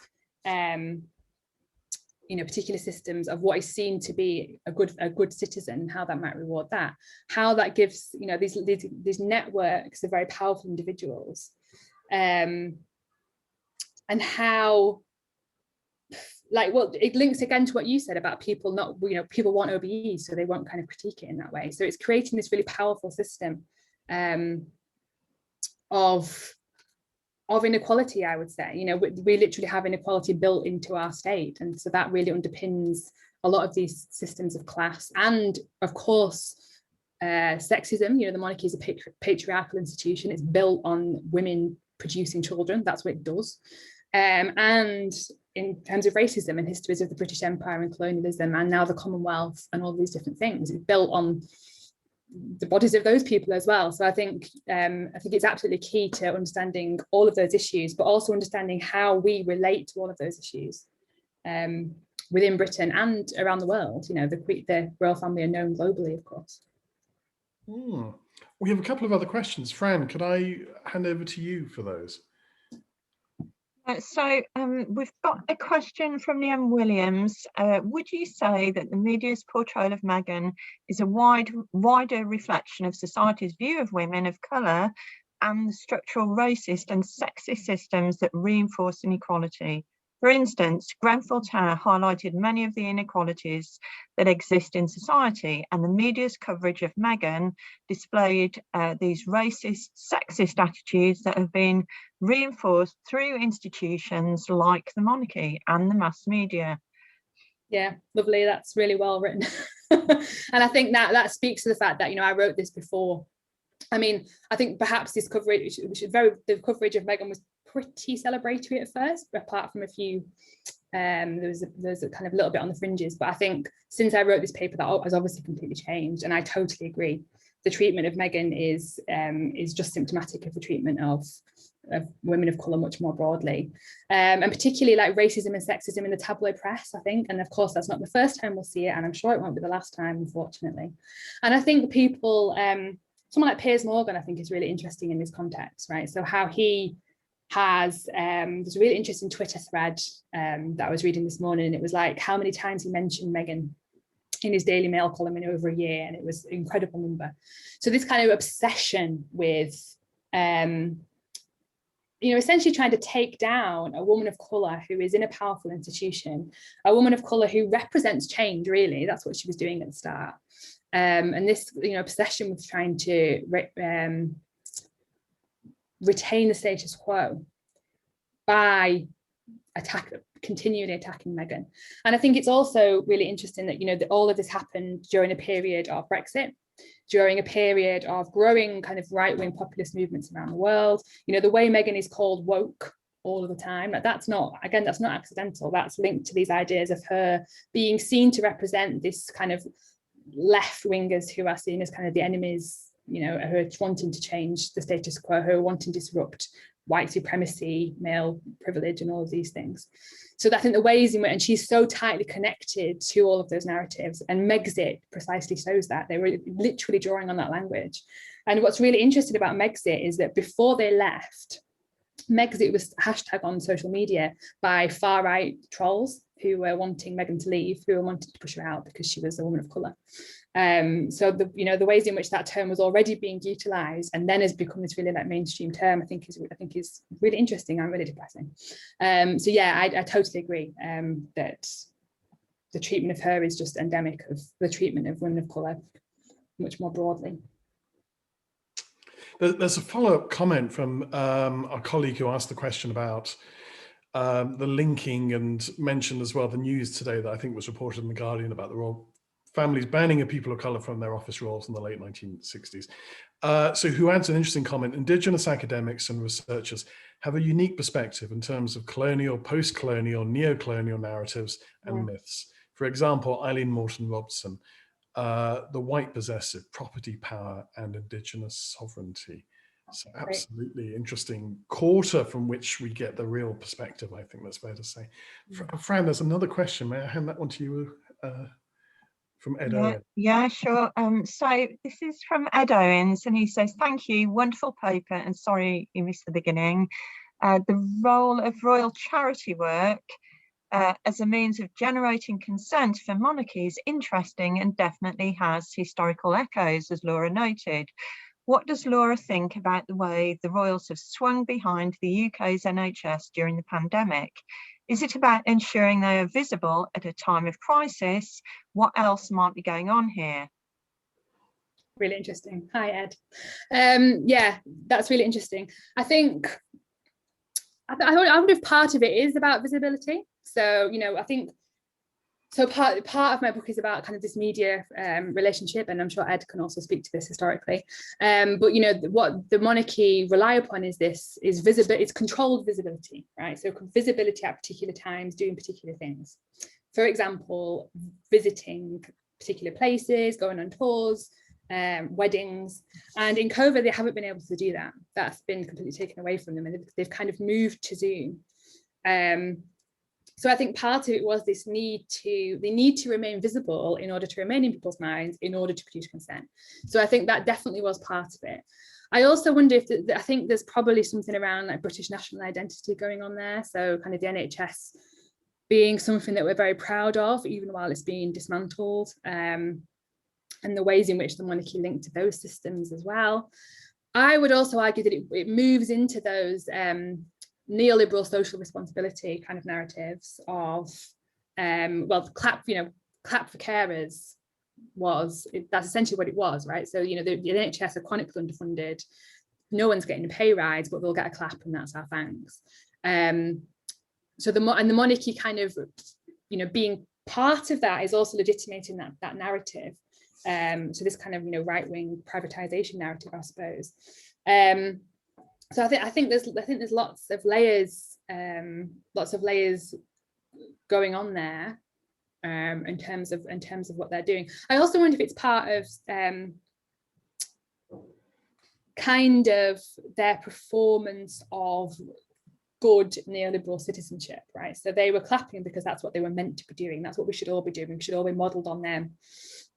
C: particular systems of what is seen to be a good citizen, how that might reward that, how that gives, these networks of very powerful individuals, and how, it links again to what you said about people not, people want OBE, so they won't kind of critique it in that way. So it's creating this really powerful system of inequality, I would say. We literally have inequality built into our state, and so that really underpins a lot of these systems of class, and of course sexism. The monarchy is a patriarchal institution. It's built on women producing children. That's what it does. And in terms of racism and histories of the British Empire and colonialism, and now the Commonwealth and all these different things, it's built on the bodies of those people as well. So I think it's absolutely key to understanding all of those issues, but also understanding how we relate to all of those issues within Britain and around the world. The royal family are known globally, of course.
A: We have a couple of other questions. Fran, could I hand over to you for those?
B: We've got a question from Liam Williams. Would you say that the media's portrayal of Meghan is a wider reflection of society's view of women of colour and the structural racist and sexist systems that reinforce inequality? For instance, Grenfell Tower highlighted many of the inequalities that exist in society, and the media's coverage of Meghan displayed these racist, sexist attitudes that have been reinforced through institutions like the monarchy and the mass media.
C: Yeah, lovely. That's really well written. And I think that speaks to the fact that, I wrote this before. I mean, I think perhaps this coverage, the coverage of Meghan was pretty celebratory at first, apart from a few, there's a kind of little bit on the fringes. But I think since I wrote this paper, that has obviously completely changed. And I totally agree. The treatment of Meghan is just symptomatic of the treatment of women of colour much more broadly, and particularly like racism and sexism in the tabloid press, I think. And of course, that's not the first time we'll see it, and I'm sure it won't be the last time, unfortunately. And I think people, someone like Piers Morgan, I think, is really interesting in this context, right? So how he has, there's a really interesting Twitter thread that I was reading this morning, and it was like how many times he mentioned Meghan in his Daily Mail column in over a year, and it was an incredible number. So this kind of obsession with, essentially trying to take down a woman of colour who is in a powerful institution, a woman of colour who represents change, really. That's what she was doing at the start. And this, obsession with trying to retain the status quo by continually attacking Meghan. And I think it's also really interesting that, that all of this happened during a period of Brexit, during a period of growing kind of right-wing populist movements around the world. The way Meghan is called woke all of the time, that's not accidental. That's linked to these ideas of her being seen to represent this kind of left-wingers who are seen as kind of the enemies, who are wanting to change the status quo, who are wanting to disrupt white supremacy, male privilege, and all of these things. So I think the ways in which, and she's so tightly connected to all of those narratives, and Megxit precisely shows that. They were literally drawing on that language. And what's really interesting about Megxit is that before they left, Megxit was hashtag on social media by far-right trolls who were wanting Meghan to leave, who were wanting to push her out because she was a woman of colour. So the ways in which that term was already being utilised and then has become this really like mainstream term, I think is really interesting and really depressing. So yeah, I totally agree that the treatment of her is just endemic of the treatment of women of colour much more broadly.
A: There's a follow-up comment from our colleague who asked the question about the linking and mentioned as well the news today that I think was reported in The Guardian about the royal families banning of people of colour from their office roles in the late 1960s. So who adds an interesting comment: Indigenous academics and researchers have a unique perspective in terms of colonial, post-colonial, neo-colonial narratives and myths. For example, Eileen Moulton-Robson, the white possessive, property power and Indigenous sovereignty. So absolutely interesting quarter from which we get the real perspective, I think that's fair to say. Fran, there's another question. May I hand that one to you from Ed Owen?
B: Yeah, sure. So this is from Ed Owens, and he says, thank you, wonderful paper, and sorry you missed the beginning. The role of royal charity work as a means of generating consent for monarchy is interesting and definitely has historical echoes, as Laura noted. What does Laura think about the way the royals have swung behind the UK's NHS during the pandemic? Is it about ensuring they are visible at a time of crisis? What else might be going on here?
C: Really interesting. Hi, Ed. Yeah, that's really interesting. I wonder if part of it is about visibility. So, I think, so part of my book is about kind of this media relationship, and I'm sure Ed can also speak to this historically. But what the monarchy rely upon is it's controlled visibility, right? So visibility at particular times, doing particular things. For example, visiting particular places, going on tours, weddings, and in COVID they haven't been able to do that. That's been completely taken away from them, and they've kind of moved to Zoom. So I think part of it was this need to remain visible in order to remain in people's minds, in order to produce consent. So I think that definitely was part of it. I also wonder if I think there's probably something around like British national identity going on there. So kind of the NHS being something that we're very proud of, even while it's being dismantled, and the ways in which the monarchy linked to those systems as well. I would also argue that it moves into those neoliberal social responsibility kind of narratives of, clap for carers that's essentially what it was, right? So, the NHS are chronically underfunded, no one's getting a pay rise, but they'll get a clap and that's our thanks. So the monarchy kind of, being part of that is also legitimating that narrative. So this kind of, right-wing privatization narrative, I suppose. So I think there's lots of layers going on there in terms of what they're doing. I also wonder if it's part of kind of their performance of good neoliberal citizenship, right? So they were clapping because that's what they were meant to be doing. That's what we should all be doing. We should all be modelled on them.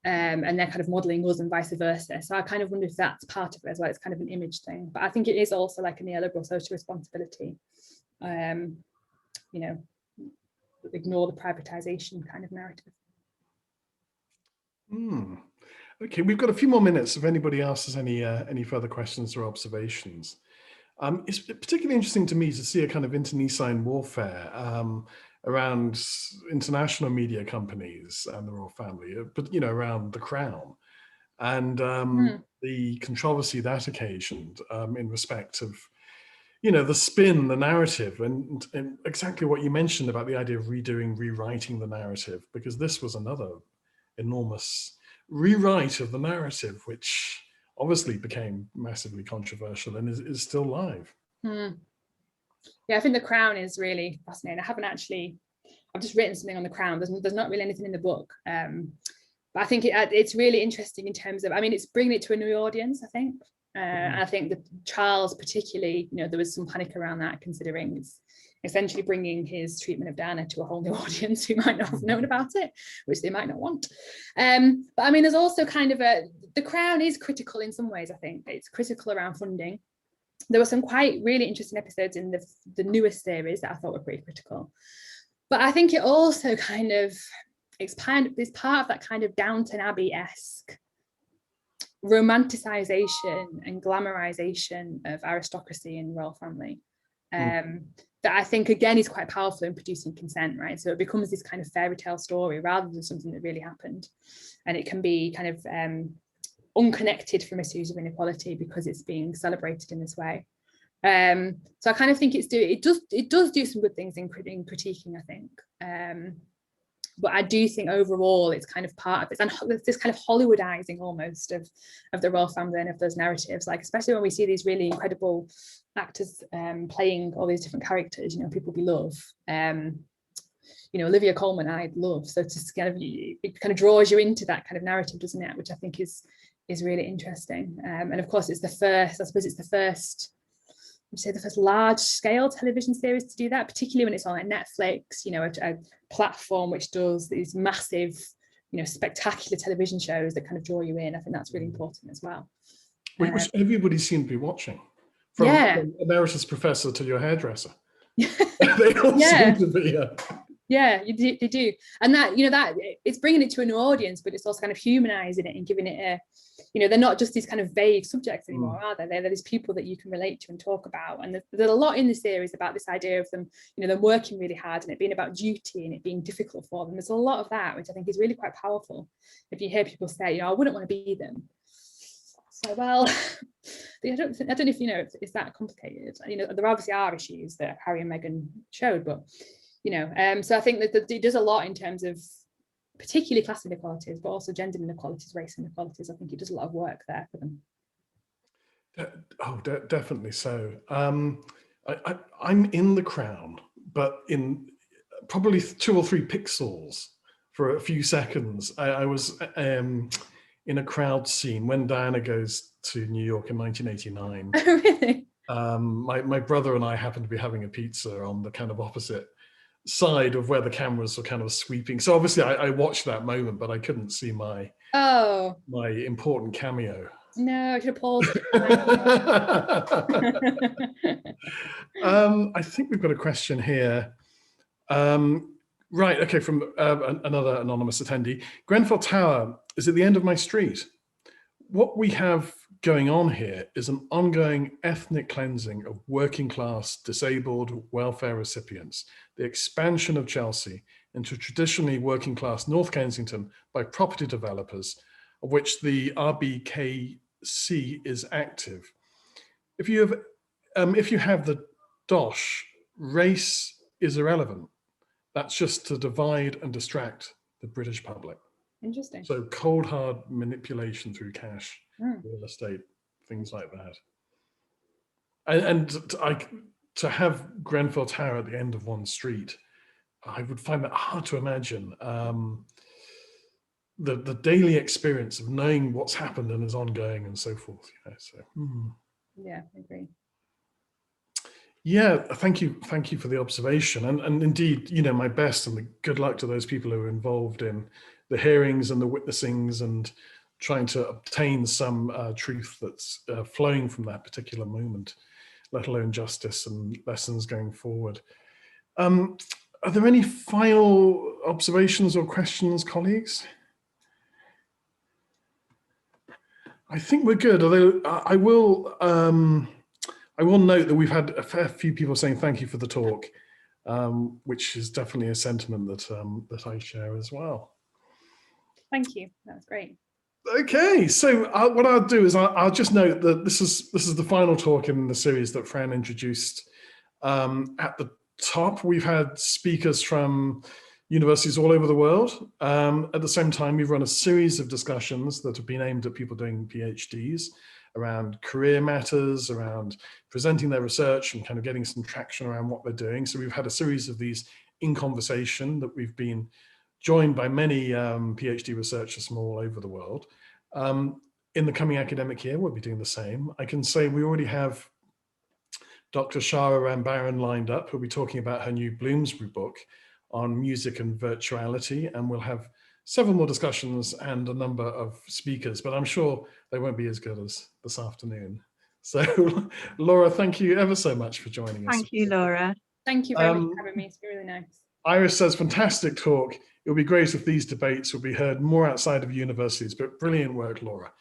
C: And they're kind of modelling us and vice versa. So I kind of wonder if that's part of it as well. It's kind of an image thing. But I think it is also like a neoliberal social responsibility. Ignore the privatisation kind of narrative.
A: Okay, we've got a few more minutes if anybody else has any further questions or observations. It's particularly interesting to me to see a kind of internecine warfare around international media companies and the royal family, but around the Crown and the controversy that occasioned in respect of the spin, the narrative, and exactly what you mentioned about the idea of rewriting the narrative, because this was another enormous rewrite of the narrative, which obviously became massively controversial and is still live.
C: Yeah, I think the Crown is really fascinating. I've just written something on the Crown. There's not really anything in the book, but I think it's really interesting in terms of, it's bringing it to a new audience, I think. And I think that Charles particularly, there was some panic around that, considering it's essentially bringing his treatment of Diana to a whole new audience who might not have known about it, which they might not want. But there's also kind of the Crown is critical in some ways. I think it's critical around funding. There were some really interesting episodes in the newest series that I thought were pretty critical. But I think it also kind of, it's part of that kind of Downton Abbey-esque romanticization and glamorization of aristocracy and royal family. That I think again is quite powerful in producing consent, right? So it becomes this kind of fairy tale story rather than something that really happened, and it can be kind of unconnected from issues of inequality because it's being celebrated in this way. So I kind of think it does do some good things in critiquing, I think. But I do think overall it's kind of part of it, and this kind of Hollywoodizing almost of the royal family and of those narratives, like especially when we see these really incredible actors playing all these different characters, you know, people we love. You know, Olivia Colman I love, so it's kind of, it kind of draws you into that kind of narrative, doesn't it? Which I think is really interesting. And of course it's the first, I suppose it's the first, I'd say the first large scale television series to do that, particularly when it's on like Netflix, you know, a platform which does these massive, you know, spectacular television shows that kind of draw you in. I think that's really important as well.
A: Which everybody seemed to be watching, from emeritus professor to your hairdresser. They all seem to be.
C: Yeah, they do. And that, you know, that it's bringing it to a new audience, but it's also kind of humanizing it and giving it a, you know, they're not just these kind of vague subjects anymore, are they? They're these people that you can relate to and talk about. And there's a lot in the series about this idea of them, you know, them working really hard and it being about duty and it being difficult for them. There's a lot of that, which I think is really quite powerful. If you hear people say, you know, I wouldn't want to be them. So, well, I don't know if, you know, it's that complicated. You know, there obviously are issues that Harry and Meghan showed, but you know, so I think that it does a lot in terms of particularly class inequalities, but also gender inequalities, race inequalities. I think it does a lot of work there for them.
A: Oh, definitely so. I'm in The Crown, but in probably 2 or 3 pixels for a few seconds. I was in a crowd scene when Diana goes to New York in 1989.
C: Oh, really?
A: My brother and I happened to be having a pizza on the kind of opposite side of where the cameras were kind of sweeping. So obviously I watched that moment, but I couldn't see my important cameo.
C: No, I should have paused.
A: I think we've got a question here. Right, okay, from another anonymous attendee. Grenfell Tower is at the end of my street. What we have going on here is an ongoing ethnic cleansing of working class, disabled welfare recipients, the expansion of Chelsea into traditionally working class North Kensington by property developers, of which the RBKC is active. If you have the dosh, race is irrelevant. That's just to divide and distract the British public.
C: Interesting.
A: So cold hard manipulation through cash, real estate, things like that. And to have Grenfell Tower at the end of one street, I would find that hard to imagine. The daily experience of knowing what's happened and is ongoing and so forth. You know, so.
C: Yeah, I agree.
A: Yeah, thank you for the observation, and indeed, you know, my best and the good luck to those people who are involved in the hearings and the witnessings and trying to obtain some truth that's flowing from that particular moment, let alone justice and lessons going forward. Are there any final observations or questions, colleagues? I think we're good, although I will note that we've had a fair few people saying thank you for the talk, which is definitely a sentiment that I share as well.
C: Thank you. That was great.
A: Okay, so what I'll do is I'll just note that this is the final talk in the series that Fran introduced. At the top, we've had speakers from universities all over the world. At the same time, we've run a series of discussions that have been aimed at people doing PhDs around career matters, around presenting their research and kind of getting some traction around what they're doing. So we've had a series of these in conversation that we've been joined by many PhD researchers from all over the world. In the coming academic year, we'll be doing the same. I can say we already have Dr. Shara Rambaran lined up, who'll be talking about her new Bloomsbury book on music and virtuality, and we'll have several more discussions and a number of speakers, but I'm sure they won't be as good as this afternoon. So, Laura, thank you ever so much for joining us.
B: Thank you, Laura.
C: Thank you very much for having me. It's been really nice.
A: Iris says, fantastic talk. It would be great if these debates would be heard more outside of universities, but brilliant work, Laura.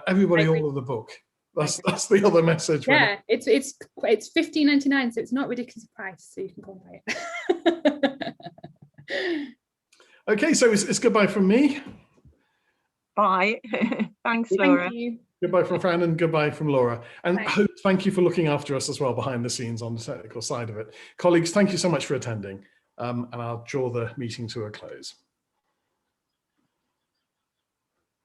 A: Everybody order the book. That's the other message.
C: Yeah, it's $15.99, so it's not ridiculous price, so you can go and buy it.
A: Okay, so it's goodbye from me.
B: Bye. Thanks, Laura.
C: Thank you.
A: Goodbye from Fran and goodbye from Laura. And
C: Thanks.
A: thank you for looking after us as well behind the scenes on the technical side of it. Colleagues, thank you so much for attending. And I'll draw the meeting to a close.